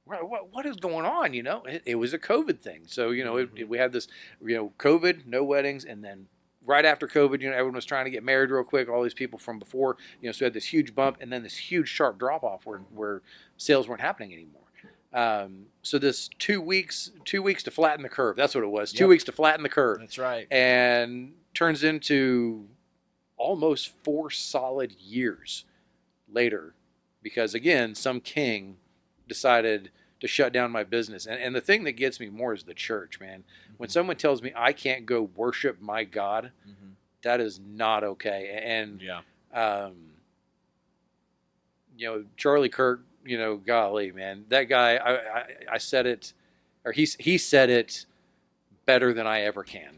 What is going on? It was a COVID thing. So we had this, COVID, no weddings, and then right after COVID, everyone was trying to get married real quick. All these people from before, so we had this huge bump, and then this huge sharp drop off where sales weren't happening anymore. So this 2 weeks to flatten the curve. That's what it was. 2 weeks to flatten the curve. That's right. And turns into almost 4 solid years later, because again, some king decided to shut down my business. And the thing that gets me more is the church, man. When someone tells me I can't go worship my God, that is not okay. And Charlie Kirk, golly, man, that guy, I said it, or he said it better than I ever can,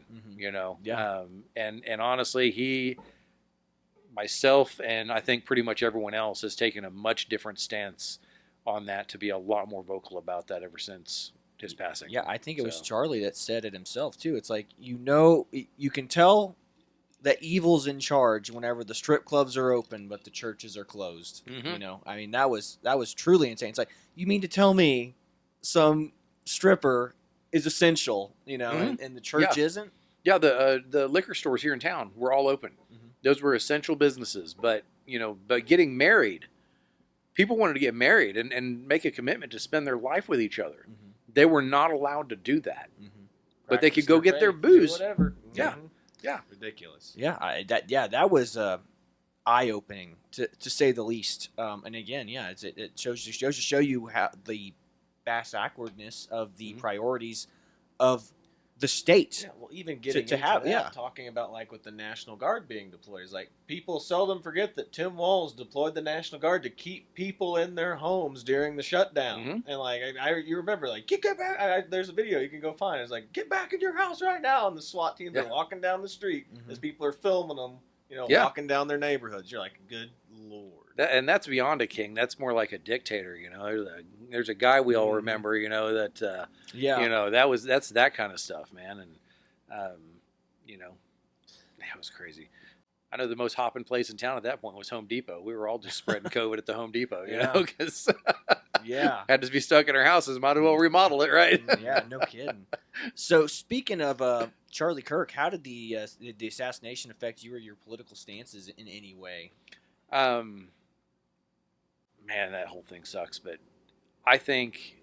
and honestly, myself, and I think pretty much everyone else has taken a much different stance on that, to be a lot more vocal about that ever since his passing. Yeah, I think it was Charlie that said it himself too. It's like, you can tell that evil's in charge whenever the strip clubs are open but the churches are closed. That was truly insane. It's like, you mean to tell me some stripper is essential, and the church isn't? Yeah, the liquor stores here in town were all open. Mhm. Those were essential businesses. But but getting married, people wanted to get married and make a commitment to spend their life with each other. Mhm. They were not allowed to do that. Mhm. But they could Practice go their get their faith, do booze. whatever. Yeah. Mhm. Yeah. Ridiculous. Yeah, that was eye opening to say the least. And again, yeah, it shows to show you how the bass backwardness of the Mhm. priorities of the state. Yeah, well, even getting to into have- that, yeah. talking about like with the National Guard being deployed, is like people seldom forget that Tim Walz deployed the National Guard to keep people in their homes during the shutdown. Mhm. And like you remember, like get back. There's a video you can go find. It's like get back in your house right now, and the SWAT teams Yeah. are walking down the street Mhm. as people are filming them. Yeah. Walking down their neighborhoods. You're like, good lord. And that's beyond a king. That's more like a dictator. There's a guy we all Mhm. remember. That Yeah, that's that kind of stuff, man. And that was crazy. I know the most hopping place in town at that point was Home Depot. We were all just spreading COVID at the Home Depot, Yeah. because yeah. had to be stuck in our houses. Might as well remodel it, right? Yeah, no kidding. So speaking of Charlie Kirk, how did the assassination affect you or your political stances in any way? Man, that whole thing sucks. But I think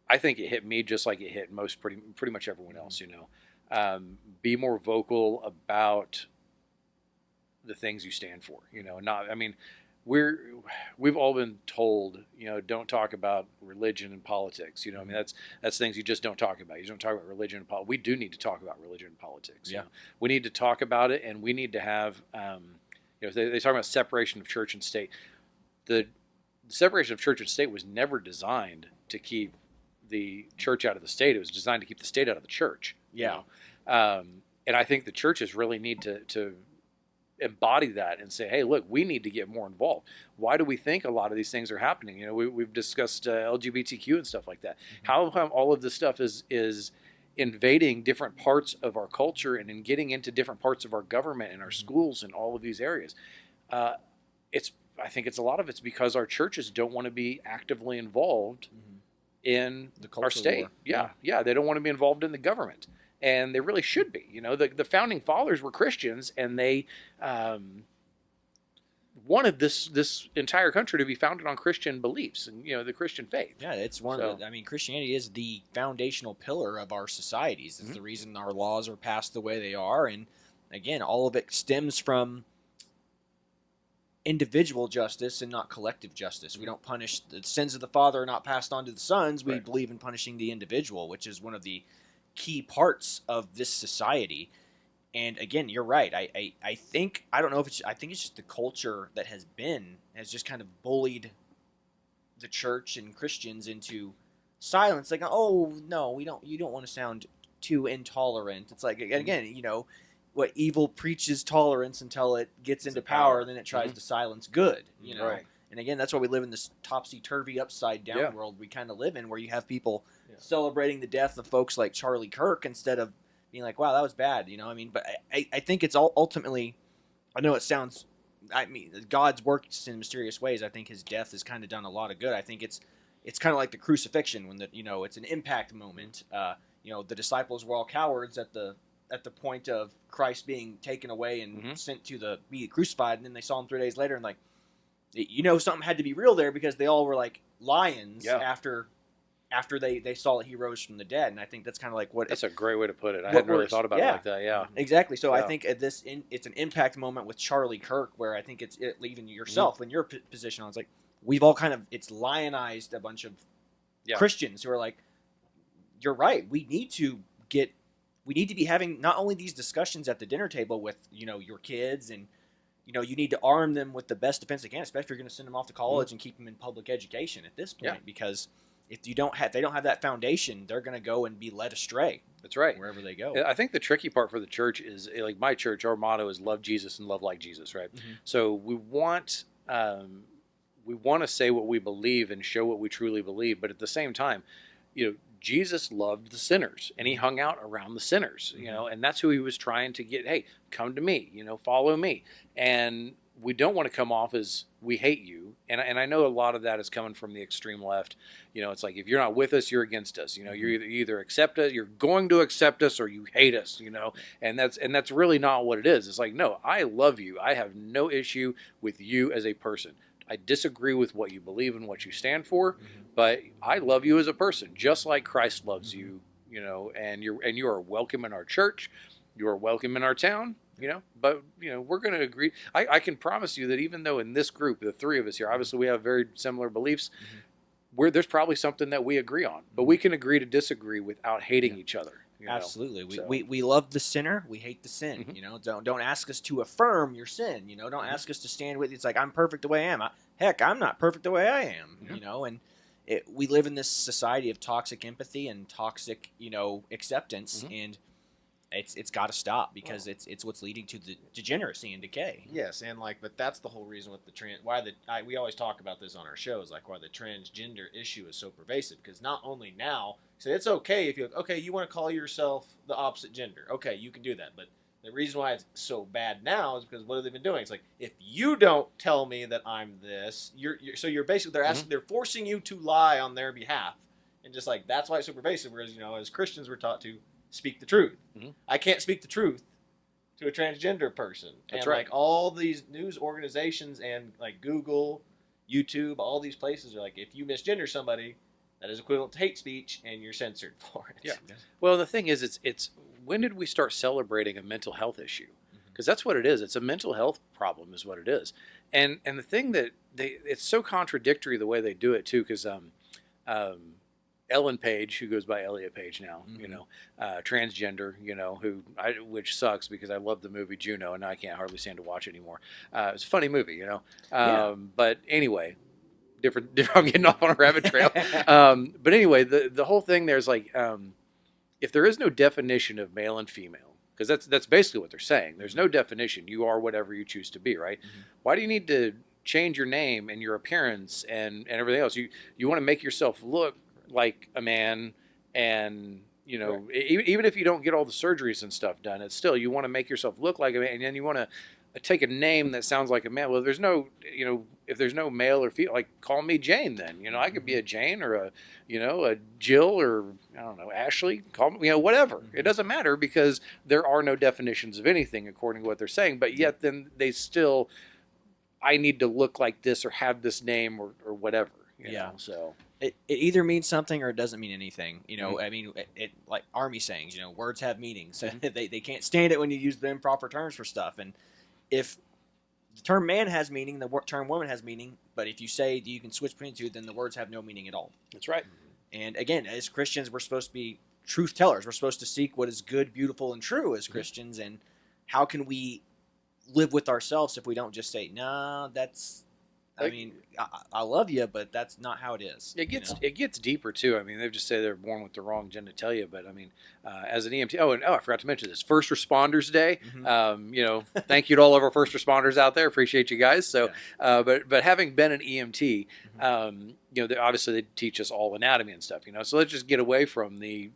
it hit me just like it hit pretty much everyone else. Be more vocal about the things you stand for. Not. I mean, we've all been told, don't talk about religion and politics. I mean, that's things you just don't talk about. You don't talk about religion and politics. We do need to talk about religion and politics. Yeah. We need to talk about it, and we need to have, they talk about separation of church and state. The separation of church and state was never designed to keep the church out of the state. It was designed to keep the state out of the church. Yeah. And I think the churches really need to embody that and say, hey, look, we need to get more involved. Why do we think a lot of these things are happening? We've discussed LGBTQ and stuff like that. Mm-hmm. How come all of this stuff is invading different parts of our culture and in getting into different parts of our government and our Mm-hmm. schools and all of these areas? I think a lot of it's because our churches don't want to be actively involved in The our culture state. war. Yeah. They don't want to be involved in the government. And they really should be. The founding fathers were Christians, and they wanted this entire country to be founded on Christian beliefs and the Christian faith. Yeah, it's one of the. I mean, Christianity is the foundational pillar of our societies. It's Mhm. the reason our laws are passed the way they are, and again, all of it stems from individual justice and not collective justice. We don't punish the sins of the father are not passed on to the sons. We Right. believe in punishing the individual, which is one of the key parts of this society. And again, you're right. I think I don't know if it's I think it's just the culture that has just kind of bullied the church and Christians into silence. Like, oh no, you don't want to sound too intolerant. It's like again, what evil preaches tolerance until it gets into power, then it tries to silence good. Right. And again, that's why we live in this topsy-turvy, upside-down Yeah. world we kind of live in, where you have people Yeah. celebrating the death of folks like Charlie Kirk instead of being like, wow, that was bad. I mean, but I think it's all ultimately, I know it sounds, I mean, God's works in mysterious ways. I think his death has kind of done a lot of good. I think it's kind of like the crucifixion when it's an impact moment. The disciples were all cowards at the point of Christ being taken away and sent to be crucified, and then they saw him 3 days later, and like, something had to be real there because they all were like lions after they saw that he rose from the dead. And I think that's kind of like That's a great way to put it. I what hadn't really works. thought about it like that. Yeah. Exactly. So I Yeah. think it's an impact moment with Charlie Kirk where I think it's even yourself in your position. I was like, we've all it's lionized a bunch of Christians who are like, you're right. We need to be having not only these discussions at the dinner table with your kids, and you need to arm them with the best defense they can, especially if you're going to send them off to college and keep them in public education at this point, because if they don't have that foundation, they're going to go and be led astray. That's right. Wherever they go. I think the tricky part for the church is, like my church, our motto is love Jesus and love like Jesus, right? Mm-hmm. So we want to say what we believe and show what we truly believe, but at the same time, Jesus loved the sinners, and he hung out around the sinners, and that's who he was trying to get. Hey, come to me, follow me. And we don't want to come off as we hate you. And I know a lot of that is coming from the extreme left. It's like, if you're not with us, you're against us. You either accept us, you're going to accept us, or you hate us. And that's really not what it is. It's like, no, I love you. I have no issue with you as a person. I disagree with what you believe and what you stand for, but I love you as a person, just like Christ loves you. And you are welcome in our church. You are welcome in our town. But we're going to agree. I can promise you that even though in this group, the three of us here, obviously we have very similar beliefs, where there's probably something that we agree on, but we can agree to disagree without hating each other. Absolutely. So. We love the sinner. We hate the sin. Don't ask us to affirm your sin. Don't ask us to stand with you. It's like, I'm perfect the way I am. Heck, I'm not perfect the way I am. And we live in this society of toxic empathy and toxic, acceptance, and it's got to stop, because it's what's leading to the degeneracy and decay. Yes, and but that's the whole reason with the we always talk about this on our shows, like why the transgender issue is so pervasive, because not only now, so it's okay if you want to call yourself the opposite gender, okay, you can do that, but the reason why it's so bad now is because what have they been doing? It's like, if you don't tell me that I'm this, you're basically, they're asking, they're forcing you to lie on their behalf, and just like, that's why it's so pervasive. Whereas as Christians, we're taught to speak the truth. I can't speak the truth to a transgender person. That's and right. like all these news organizations and like Google, YouTube, all these places are like, if you misgender somebody, that is equivalent to hate speech, and you're censored for it. Yeah. Well, the thing is, it's when did we start celebrating a mental health issue? Because that's what it is. It's a mental health problem, is what it is. And the thing that it's so contradictory the way they do it too. Because Ellen Page, who goes by Elliot Page now, transgender, which sucks, because I love the movie Juno, and I can't hardly stand to watch it anymore. It's a funny movie, But anyway, different. I'm getting off on a rabbit trail. But anyway, the whole thing there's like, if there is no definition of male and female, because that's basically what they're saying. There's no definition. You are whatever you choose to be, right? Why do you need to change your name and your appearance and everything else? You want to make yourself look like a man, and even if you don't get all the surgeries and stuff done, it's still, you want to make yourself look like a man, and then you want to take a name that sounds like a man. Well, there's no, if there's no male or female, like, call me Jane then. I could be a Jane or a Jill, or I don't know, Ashley. Call me, whatever. It doesn't matter, because there are no definitions of anything according to what they're saying. But yet then they still, I need to look like this or have this name or whatever. So. It either means something or it doesn't mean anything. I mean, it like Army sayings, words have meanings. they can't stand it when you use the improper terms for stuff. And if the term man has meaning, the term woman has meaning, but if you say you can switch between the two, then the words have no meaning at all. That's right. And again, as Christians, we're supposed to be truth tellers. We're supposed to seek what is good, beautiful, and true as Christians. And how can we live with ourselves if we don't just say, no, that's... I mean, I love you, but that's not how it is. It gets deeper too. I mean, they just say they're born with the wrong genitalia, but I mean, as an EMT, I forgot to mention this, First Responders Day. Thank you to all of our first responders out there. Appreciate you guys. So, but having been an EMT, obviously they teach us all anatomy and stuff. So let's just get away from the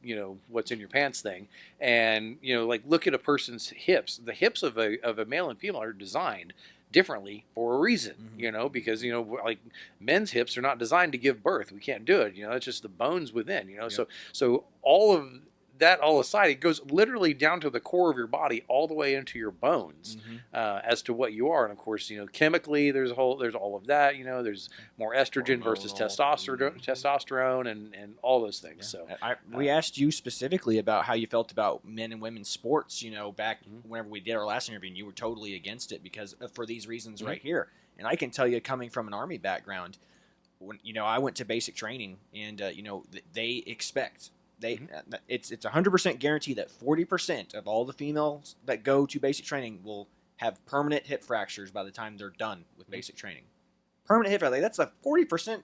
what's in your pants thing, and like, look at a person's hips. The hips of a male and female are designed differently for a reason, because like, men's hips are not designed to give birth. We can't do it. It's just the bones within. So all of that all aside, it goes literally down to the core of your body, all the way into your bones, as to what you are. And of course, chemically, there's all of that. There's more estrogen versus testosterone, and all those things. So we asked you specifically about how you felt about men and women's sports. Back whenever we did our last interview, and you were totally against it because for these reasons right here. And I can tell you, coming from an Army background, when I went to basic training, and they expect. It's 100% guarantee that 40% of all the females that go to basic training will have permanent hip fractures by the time they're done with basic training. Permanent hip fracture. That's a 40%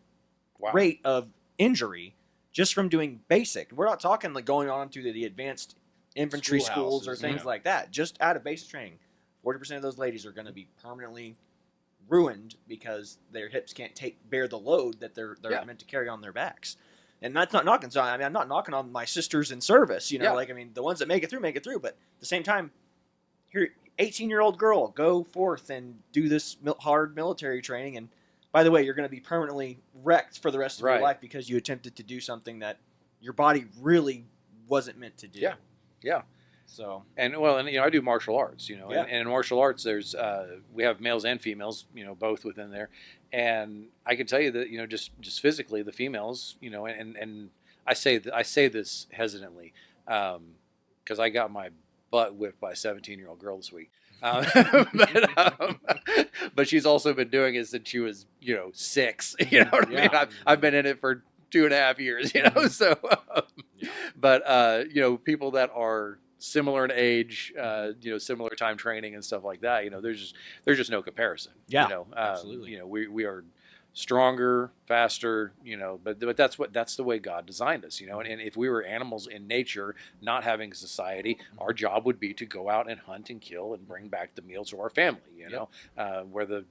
rate of injury just from doing basic. We're not talking like going on to the advanced infantry schools or things like that. Just out of basic training, 40% of those ladies are going to be permanently ruined because their hips can't bear the load that they're meant to carry on their backs. And that's not knocking. So I'm not knocking on my sisters in service. The ones that make it through. But at the same time, here 18-year-old girl, go forth and do this hard military training. And by the way, you're going to be permanently wrecked for the rest of your Right. life because you attempted to do something that your body really wasn't meant to do. Yeah. Yeah. So, And well, and I do martial arts, and in martial arts, there's we have males and females, both within there, and I can tell you that just physically, the females, and I say this hesitantly, because I got my butt whipped by a 17-year-old girl this week, but but she's also been doing it since she was 6. You know what I mean? I've been in it for 2.5 years, so, but people that are similar in age, similar time training and stuff like that. There's just no comparison. Yeah, absolutely. We are stronger, faster. But that's the way God designed us. And if we were animals in nature, not having a society, our job would be to go out and hunt and kill and bring back the meal to our family. Where the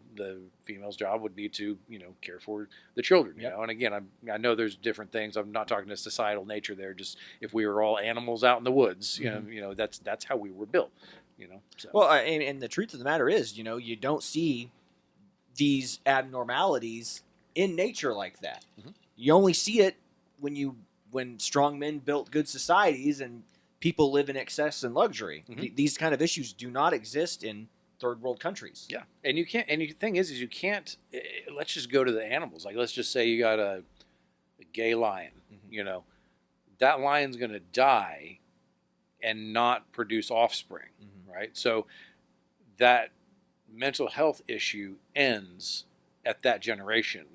female's job would be to care for the children. And again, I know there's different things. I'm not talking to societal nature there. Just if we were all animals out in the woods, that's how we were built. So. Well, and the truth of the matter is, you don't see these abnormalities in nature like that. Mm-hmm. You only see it when strong men built good societies and people live in excess and luxury. Mm-hmm. These kind of issues do not exist in third world countries. Yeah, and you can't. And the thing is you can't. Let's just go to the animals. Like, let's just say you got a gay lion. Mm-hmm. That lion's going to die and not produce offspring, right? So that mental health issue ends at that generation.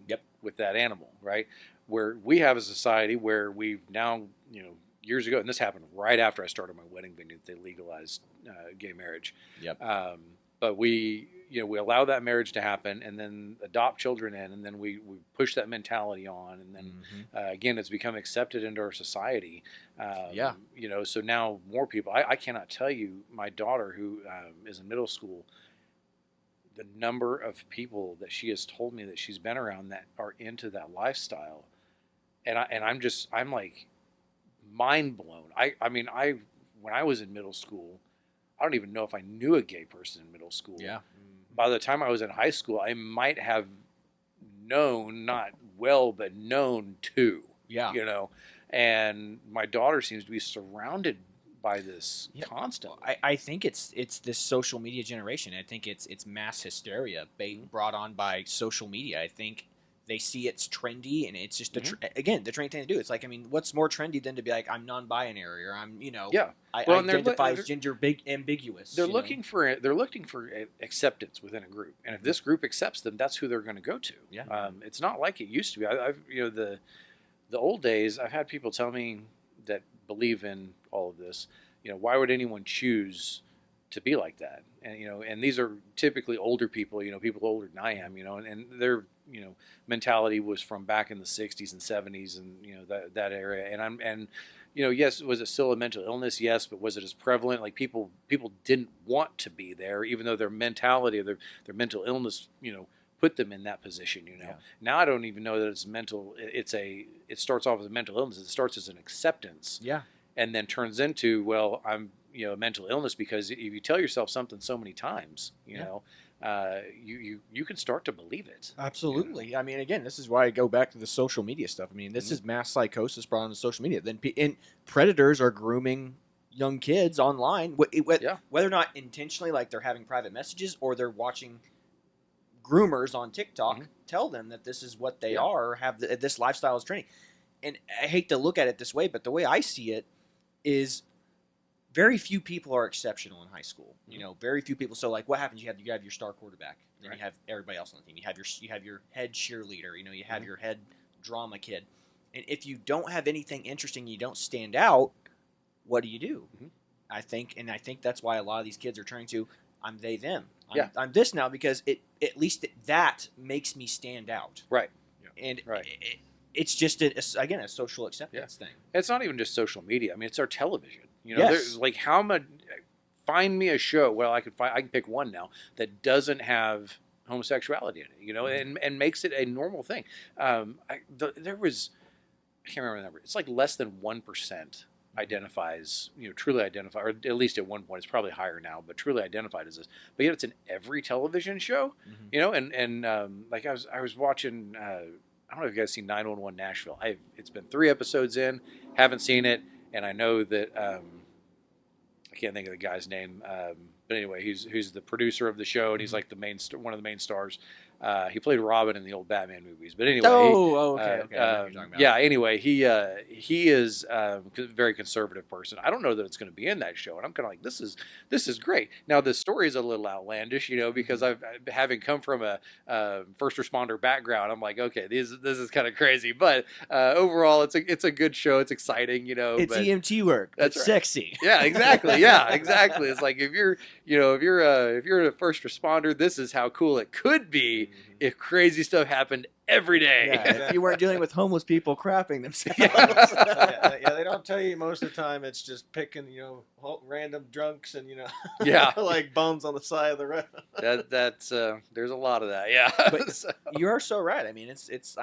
With that animal, right? Where we have a society where we've now, years ago, and this happened right after I started my wedding venue, they legalized gay marriage. But we allow that marriage to happen, and then adopt children in, and then we push that mentality on, and then again, it's become accepted into our society. So now more people. I cannot tell you, my daughter, who is in middle school, the number of people that she has told me that she's been around that are into that lifestyle, and I'm like mind blown. I mean, when I was in middle school, I don't even know if I knew a gay person in middle school. By the time I was in high school, I might have known, not well, but known too. And my daughter seems to be surrounded by this constantly. I think it's this social media generation. I think it's mass hysteria being brought on by social media. I think they see it's trendy, and it's just again the trendy thing to do. It's like, I mean, what's more trendy than to be like, I'm non-binary, or I'm I identify as gender ambiguous. They're looking for acceptance within a group, and if this group accepts them, that's who they're going to go to. It's not like it used to be. I've the old days. I've had people tell me that believe in all of this. Why would anyone choose to be like that? And and these are typically older people. People older than I am. And their mentality was from back in the 60s and 70s, and that area. And yes, was it still a mental illness? Yes, but was it as prevalent? Like, people didn't want to be there, even though their mentality, their mental illness, put them in that position. Now I don't even know that it's mental. It starts off as a mental illness. It starts as an acceptance. And then turns into, well, I'm a mental illness, because if you tell yourself something so many times, you can start to believe it. Absolutely. I mean, again, this is why I go back to the social media stuff. I mean, this is mass psychosis brought on to social media. Then and predators are grooming young kids online, whether or not intentionally, like they're having private messages, or they're watching groomers on TikTok tell them that this is what they are, or have this lifestyle is training. And I hate to look at it this way, but the way I see it is very few people are exceptional in high school. Very few people. So, like, what happens? You have your star quarterback, then you have everybody else on the team. You have your head cheerleader. You have your head drama kid. And if you don't have anything interesting, you don't stand out. What do? I think that's why a lot of these kids are turning to, I'm they them. I'm this now, because at least that makes me stand out. Right. And it's just a social acceptance thing. It's not even just social media. I mean, it's our television. There's like, how much. Find me a show. Well, I can pick one now that doesn't have homosexuality in it. And makes it a normal thing. There was, I can't remember the number. It's like less than 1%. identifies, truly identify, or at least at one point, it's probably higher now, but truly identified as this. But yet it's in every television show, and like I was watching, I don't know if you guys seen 911 Nashville. It's been 3 episodes in, haven't seen it, and I know that I can't think of the guy's name, but anyway, who's the producer of the show, and he's like one of the main stars. He played Robin in the old Batman movies, but anyway. Okay. Yeah. Anyway, he is a very conservative person. I don't know that it's going to be in that show, and I'm kind of like, this is great. Now the story is a little outlandish, because I've having come from a first responder background, I'm like, okay, this is kind of crazy, but overall, it's a good show. It's exciting, It's EMT work. That's right. Sexy. Yeah, exactly. Yeah, exactly. It's like if you're a first responder, this is how cool it could be. If crazy stuff happened every day. Yeah, if you weren't dealing with homeless people crapping themselves. Yeah, they don't tell you most of the time. It's just picking, random drunks and, like bums on the side of the road. That's there's a lot of that. Yeah. But you are so right. I mean, it's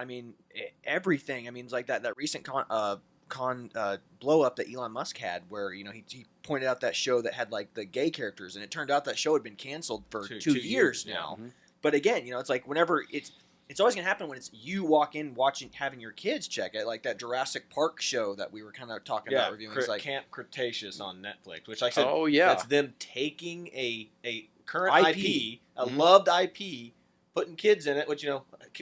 everything. I mean, it's like that recent blow up that Elon Musk had, where he pointed out that show that had like the gay characters, and it turned out that show had been canceled for 2 years now. Mm-hmm. But again, it's like whenever it's always gonna happen when it's you walk in having your kids check it, like that Jurassic Park show that we were kind of talking about reviewing. It's like Camp Cretaceous on Netflix, which, like I said, that's them taking a current IP, a loved IP, putting kids in it, which,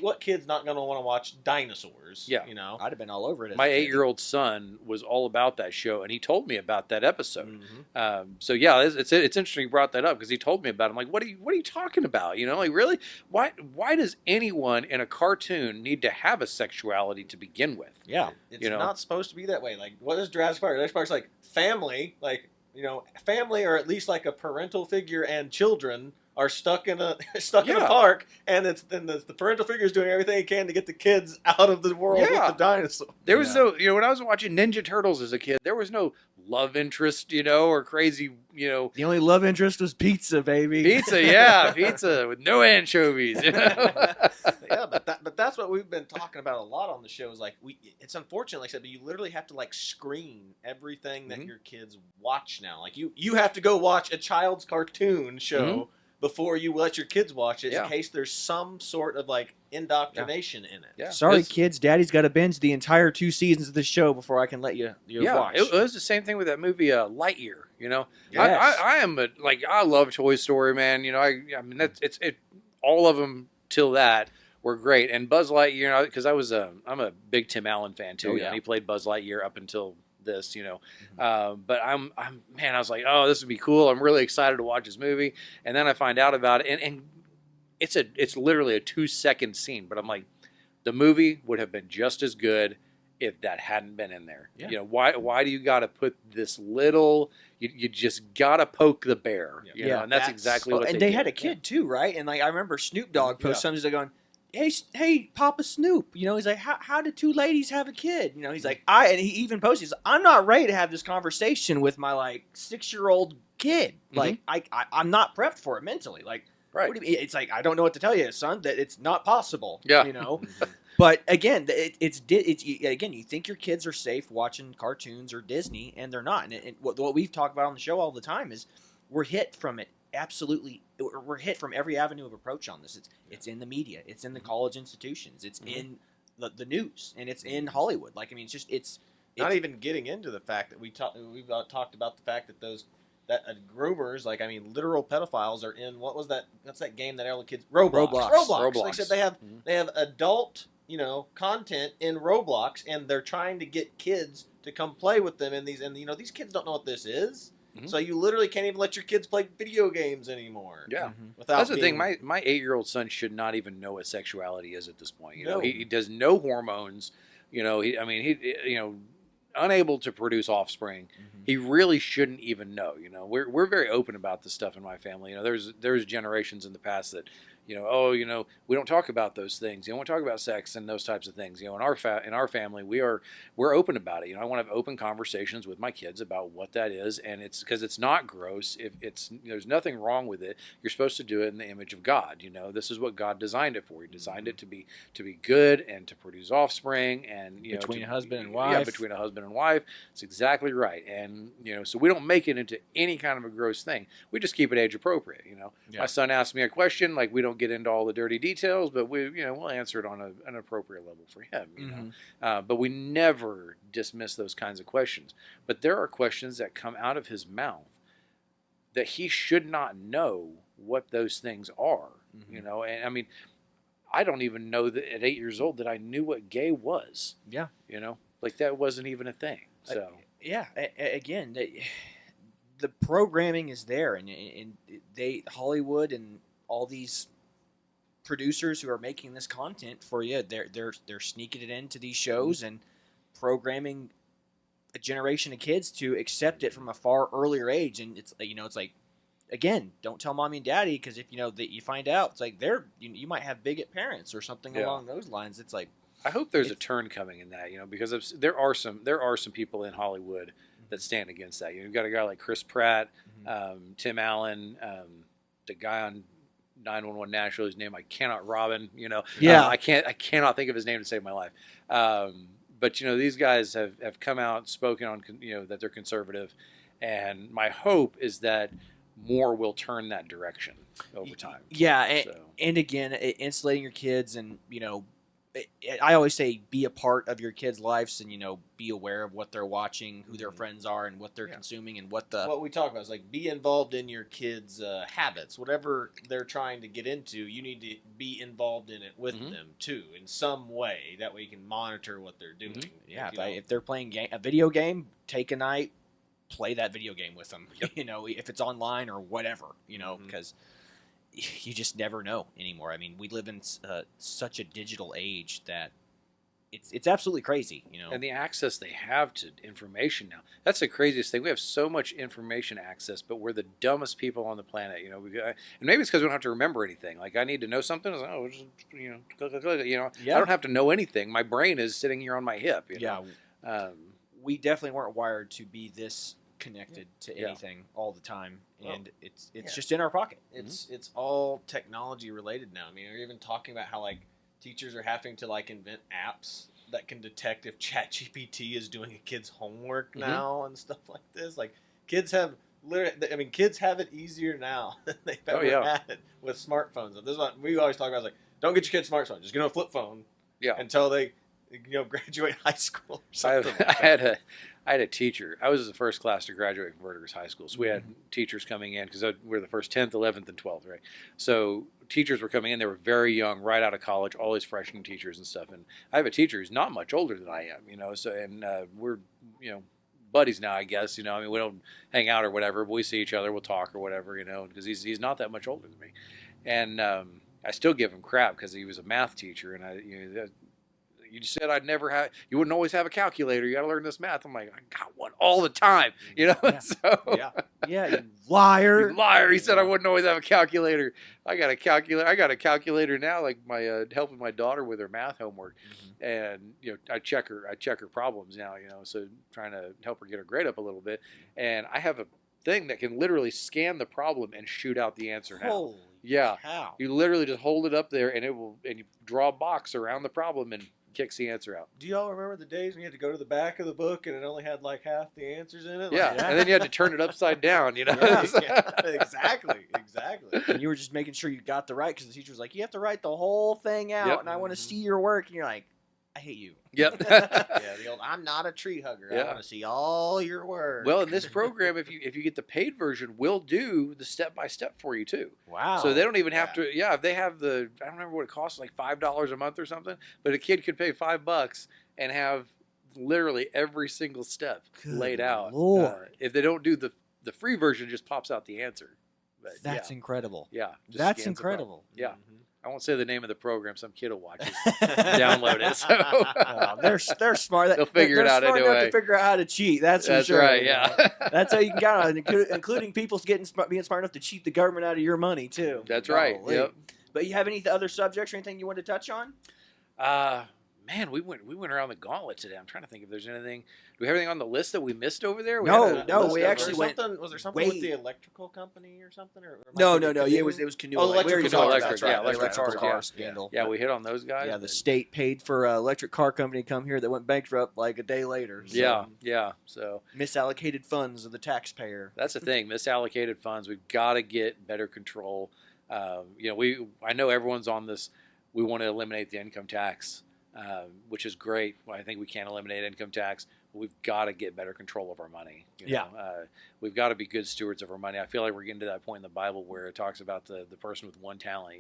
what kid's not going to want to watch dinosaurs? Yeah. I'd have been all over it. My 8-year-old son was all about that show, and he told me about that episode. Mm-hmm. So, yeah, it's interesting you brought that up, because he told me about it. I'm like, what are you talking about? Like, really? Why does anyone in a cartoon need to have a sexuality to begin with? Yeah. It's not supposed to be that way. Like, what is Jurassic Park? Jurassic Park's like family, family, or at least like a parental figure and children are stuck in a park, and the parental figure is doing everything he can to get the kids out of the world with the dinosaur. There was no, when I was watching Ninja Turtles as a kid, there was no love interest, or crazy, The only love interest was pizza, baby. Pizza with no anchovies. Yeah, but that's what we've been talking about a lot on the show. Is like it's unfortunate, like I said, but you literally have to like screen everything that your kids watch now. Like you have to go watch a child's cartoon show before you let your kids watch it, in case there's some sort of like indoctrination in it. Yeah. Sorry, kids, Daddy's got to binge the entire 2 seasons of the show before I can let you watch. It was the same thing with that movie Lightyear. Yes. I am I love Toy Story, man. I mean that's it. All of them till that were great, and Buzz Lightyear, because I'm a big Tim Allen fan too. And he played Buzz Lightyear up until this, but I was like, oh, this would be cool. I'm really excited to watch this movie, and then I find out about it, and it's literally a 2-second scene, but I'm like, the movie would have been just as good if that hadn't been in there. Yeah. Why do you got to put this little? You just got to poke the bear, and that's exactly what. And they had a kid too, right? And like I remember Snoop Dogg posted something, he's like going, Hey, Papa Snoop, he's like, how did 2 ladies have a kid? He's like, and he even posted, I'm not ready to have this conversation with my like 6-year-old kid. Like, I'm not prepped for it mentally. Like, right. What do you mean? It's like, I don't know what to tell you, son, that it's not possible. Yeah. But again, it's again, you think your kids are safe watching cartoons or Disney, and they're not. And what we've talked about on the show all the time is we're hit from it. Absolutely, we're hit from every avenue of approach on this. It's in the media, it's in the college institutions, it's in the news, and it's in Hollywood. Like, I mean, it's not even getting into the fact that we've talked about the fact that groomers, like, I mean, literal pedophiles are in what's that game that all the kids Roblox. Like I said, they have adult content in Roblox, and they're trying to get kids to come play with them in these, and these kids don't know what this is. Mm-hmm. So you literally can't even let your kids play video games anymore. Yeah, that's the thing. My 8-year-old son should not even know what sexuality is at this point. He does no hormones. He unable to produce offspring. Mm-hmm. He really shouldn't even know. We're very open about this stuff in my family. There's generations in the past that we don't talk about those things. You don't want to talk about sex and those types of things. In our family, we're open about it. I want to have open conversations with my kids about what that is, and it's because it's not gross. If there's nothing wrong with it. You're supposed to do it in the image of God. This is what God designed it for. He designed it to be good and to produce offspring and between a husband and wife. Yeah, between a husband and wife. It's exactly right. And so we don't make it into any kind of a gross thing. We just keep it age appropriate. Yeah. My son asked me a question, like we don't get into all the dirty details, but we'll answer it on an appropriate level for him. But we never dismiss those kinds of questions. But there are questions that come out of his mouth that he should not know what those things are. And I mean, I don't even know that at 8 years old that I knew what gay was. Yeah. Like that wasn't even a thing. So again, the programming is there, and Hollywood and all these producers who are making this content for you, they're sneaking it into these shows and programming a generation of kids to accept it from a far earlier age. And it's like, again, don't tell mommy and daddy, because if that you find out, it's like you might have bigot parents or something along those lines. It's like, I hope there's a turn coming in that, because there are some people in Hollywood that stand against that. You've got a guy like Chris Pratt, Tim Allen, the guy on 911 Nashville, whose name I cannot, Robin. I cannot think of his name to save my life. But these guys have come out and spoken on that they're conservative, and my hope is that more will turn that direction over time. Yeah, and again, insulating your kids, and I always say be a part of your kids' lives, and be aware of what they're watching, who their friends are, and what they're consuming, and what we talk about is like be involved in your kids' habits, whatever they're trying to get into. You need to be involved in it with them too, in some way. That way you can monitor what they're doing. Yeah, if they're playing a video game, take a night, play that video game with them. Yep. If it's online or whatever. Because you just never know anymore. I mean, we live in such a digital age that it's absolutely crazy, And the access they have to information now. That's the craziest thing. We have so much information access, but we're the dumbest people on the planet, and maybe it's because we don't have to remember anything. Like, I need to know something. I was like, I don't have to know anything. My brain is sitting here on my hip, we definitely weren't wired to be this connected to anything all the time, and it's just in our pocket. It's all technology related now. I mean, we're even talking about how like teachers are having to like invent apps that can detect if ChatGPT is doing a kid's homework now and stuff like this. Like kids have it easier now than they've ever had it with smartphones. This is what we always talk about. Is like, don't get your kids a smartphone. Just get them a flip phone. Yeah. Until they graduate high school. Or something I had a teacher. I was the first class to graduate from Verdigris High School. So we had teachers coming in because we're the first 10th, 11th, and 12th, right? So teachers were coming in. They were very young, right out of college, all these freshman teachers and stuff. And I have a teacher who's not much older than I am, So, and we're, buddies now, I guess. We don't hang out or whatever, but we see each other, we'll talk or whatever, because he's not that much older than me. And I still give him crap because he was a math teacher, and you said you wouldn't always have a calculator. You got to learn this math. I'm like, I got one all the time, Yeah. You liar. You liar. He said I wouldn't always have a calculator. I got a calculator. I got a calculator now, like my helping my daughter with her math homework, and I check her problems now. So trying to help her get her grade up a little bit, and I have a thing that can literally scan the problem and shoot out the answer now. Holy cow. You literally just hold it up there, and and you draw a box around the problem and kicks the answer out. Do y'all remember the days when you had to go to the back of the book and it only had like half the answers in it? And then you had to turn it upside down, Exactly. And you were just making sure you got the right, because the teacher was like, you have to write the whole thing out, and I want to see your work, and you're like, I hate you. Yep. The old I'm not a tree hugger. I want to see all your work. Well, in this program, if you get the paid version, we'll do the step by step for you too. Wow. So they don't even have to. Yeah, if they have I don't remember what it costs, like $5 a month or something. But a kid could pay $5 and have literally every single step laid out. Lord. If they don't do the free version, just pops out the answer. But, that's incredible. Yeah. That's incredible. Yeah. I won't say the name of the program. Some kid will watch it, download it. So they're smart. They'll figure it out anyway. They're smart enough to figure out how to cheat. That's for sure. Right. Yeah. That's how you can count on it, including people being smart enough to cheat the government out of your money too. That's right. Yep. But you have any other subjects or anything you want to touch on? Man, we went around the gauntlet today. I'm trying to think if there's anything. Do we have anything on the list that we missed over there? No, we actually went. Was there something with the electrical company or something? No. Yeah, it was canoe. Oh, Electric car. Electric, Right. yeah, Electric car yeah. scandal. Yeah, we hit on those guys. Yeah, the state paid for an electric car company to come here that went bankrupt like a day later. So Yeah. So misallocated funds of the taxpayer. that's the thing. Misallocated funds. We've got to get better control. I know everyone's on this. We want to eliminate the income tax, which is great. I think we can eliminate income tax. But we've got to get better control of our money. We've got to be good stewards of our money. I feel like we're getting to that point in the Bible where it talks about the person with one talent.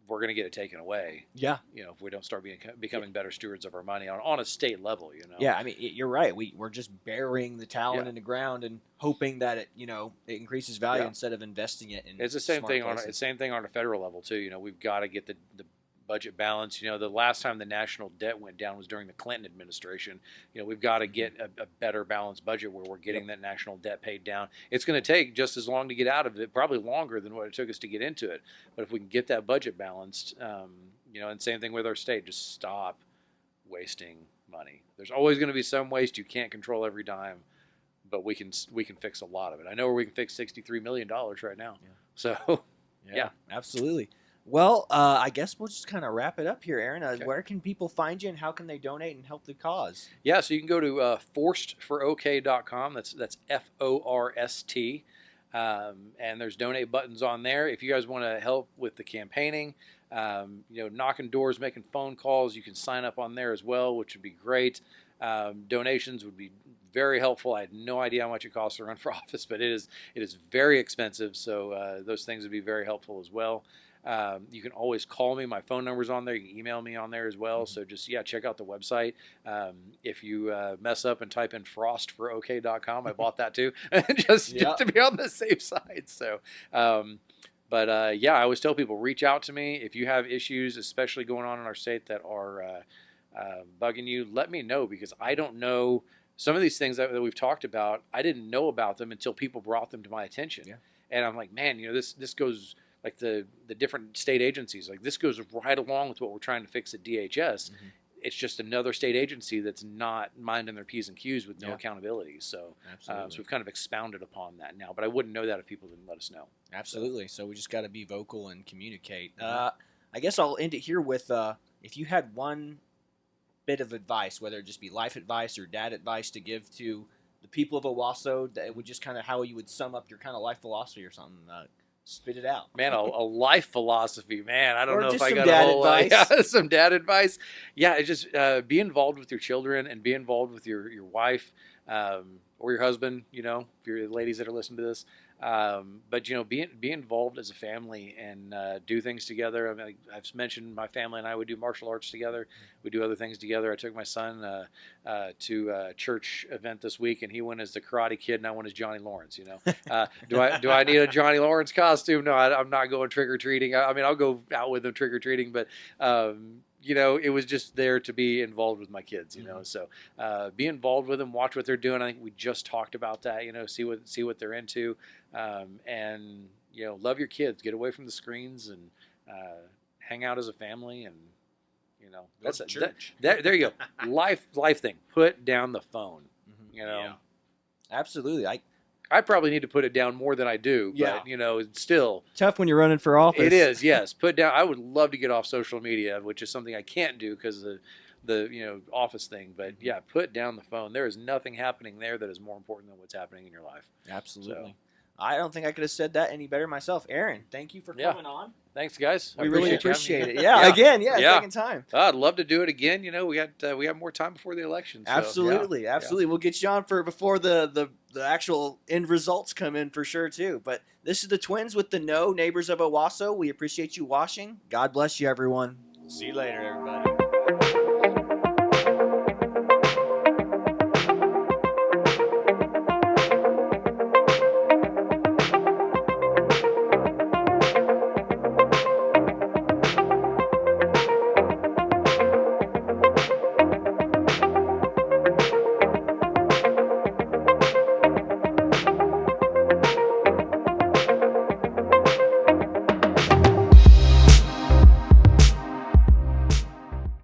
We're going to get it taken away. Yeah. If we don't start becoming better stewards of our money on a state level. Yeah, I mean, you're right. We're just burying the talent in the ground and hoping that it increases value instead of investing it in. It's the same thing places. it's the same thing on a federal level too. We've got to get the budget balance. The last time the national debt went down was during the Clinton administration. We've got to get a better balanced budget where we're getting that national debt paid down. It's going to take just as long to get out of it, probably longer than what it took us to get into it. But if we can get that budget balanced, and same thing with our state, just stop wasting money. There's always going to be some waste. You can't control every dime, but we can fix a lot of it. I know where we can fix $63 million right now. Yeah. So, yeah, absolutely. Well, I guess we'll just kind of wrap it up here, Aaron. Where can people find you, and how can they donate and help the cause? Yeah, so you can go to forstforok.com. That's FORST, and there's donate buttons on there. If you guys want to help with the campaigning, knocking doors, making phone calls, you can sign up on there as well, which would be great. Donations would be very helpful. I had no idea how much it costs to run for office, but it is very expensive. So those things would be very helpful as well. You can always call me. My phone number's on there. You can email me on there as well. So just, check out the website. If you mess up and type in frostforok.com, I bought that too, just to be on the safe side. So, I always tell people, reach out to me. If you have issues, especially going on in our state that are bugging you, let me know, because I don't know some of these things that we've talked about. I didn't know about them until people brought them to my attention. Yeah. And I'm like, man, this goes... like the different state agencies, like this goes right along with what we're trying to fix at DHS. Mm-hmm. It's just another state agency that's not minding their P's and Q's with no accountability. So, so we've kind of expounded upon that now, but I wouldn't know that if people didn't let us know. Absolutely. So we just got to be vocal and communicate. I guess I'll end it here with, if you had one bit of advice, whether it just be life advice or dad advice to give to the people of Owasso, that would just kind of how you would sum up your kind of life philosophy or something, spit it out. Man, a life philosophy, man. I don't know if I got a whole some dad advice. Yeah, it's just be involved with your children and be involved with your wife or your husband, if you're the ladies that are listening to this. But be involved as a family and do things together. I mean, I've mentioned my family and I would do martial arts together. We do other things together. I took my son to a church event this week, and he went as the Karate Kid, and I went as Johnny Lawrence. Do I need a Johnny Lawrence costume? No, I'm not going trick or treating. I mean, I'll go out with him trick or treating, but. It was just there to be involved with my kids, So be involved with them, watch what they're doing. I think we just talked about that, see what they're into, and love your kids. Get away from the screens and hang out as a family, and that's it. Church. There you go. Life thing. Put down the phone. Yeah. Absolutely. I probably need to put it down more than I do, but it's still tough when you're running for office. It is, yes. Put down. I would love to get off social media, which is something I can't do because of the office thing. But put down the phone. There is nothing happening there that is more important than what's happening in your life. Absolutely. So, I don't think I could have said that any better myself. Aaron, thank you for coming on. Thanks, guys. We really appreciate it. Yeah, again, second time. I'd love to do it again. We have more time before the election. So, absolutely. We'll get you on before the actual end results come in for sure too. But this is the Twins with the No Neighbors of Owasso. We appreciate you watching. God bless you, everyone. See you later, everybody.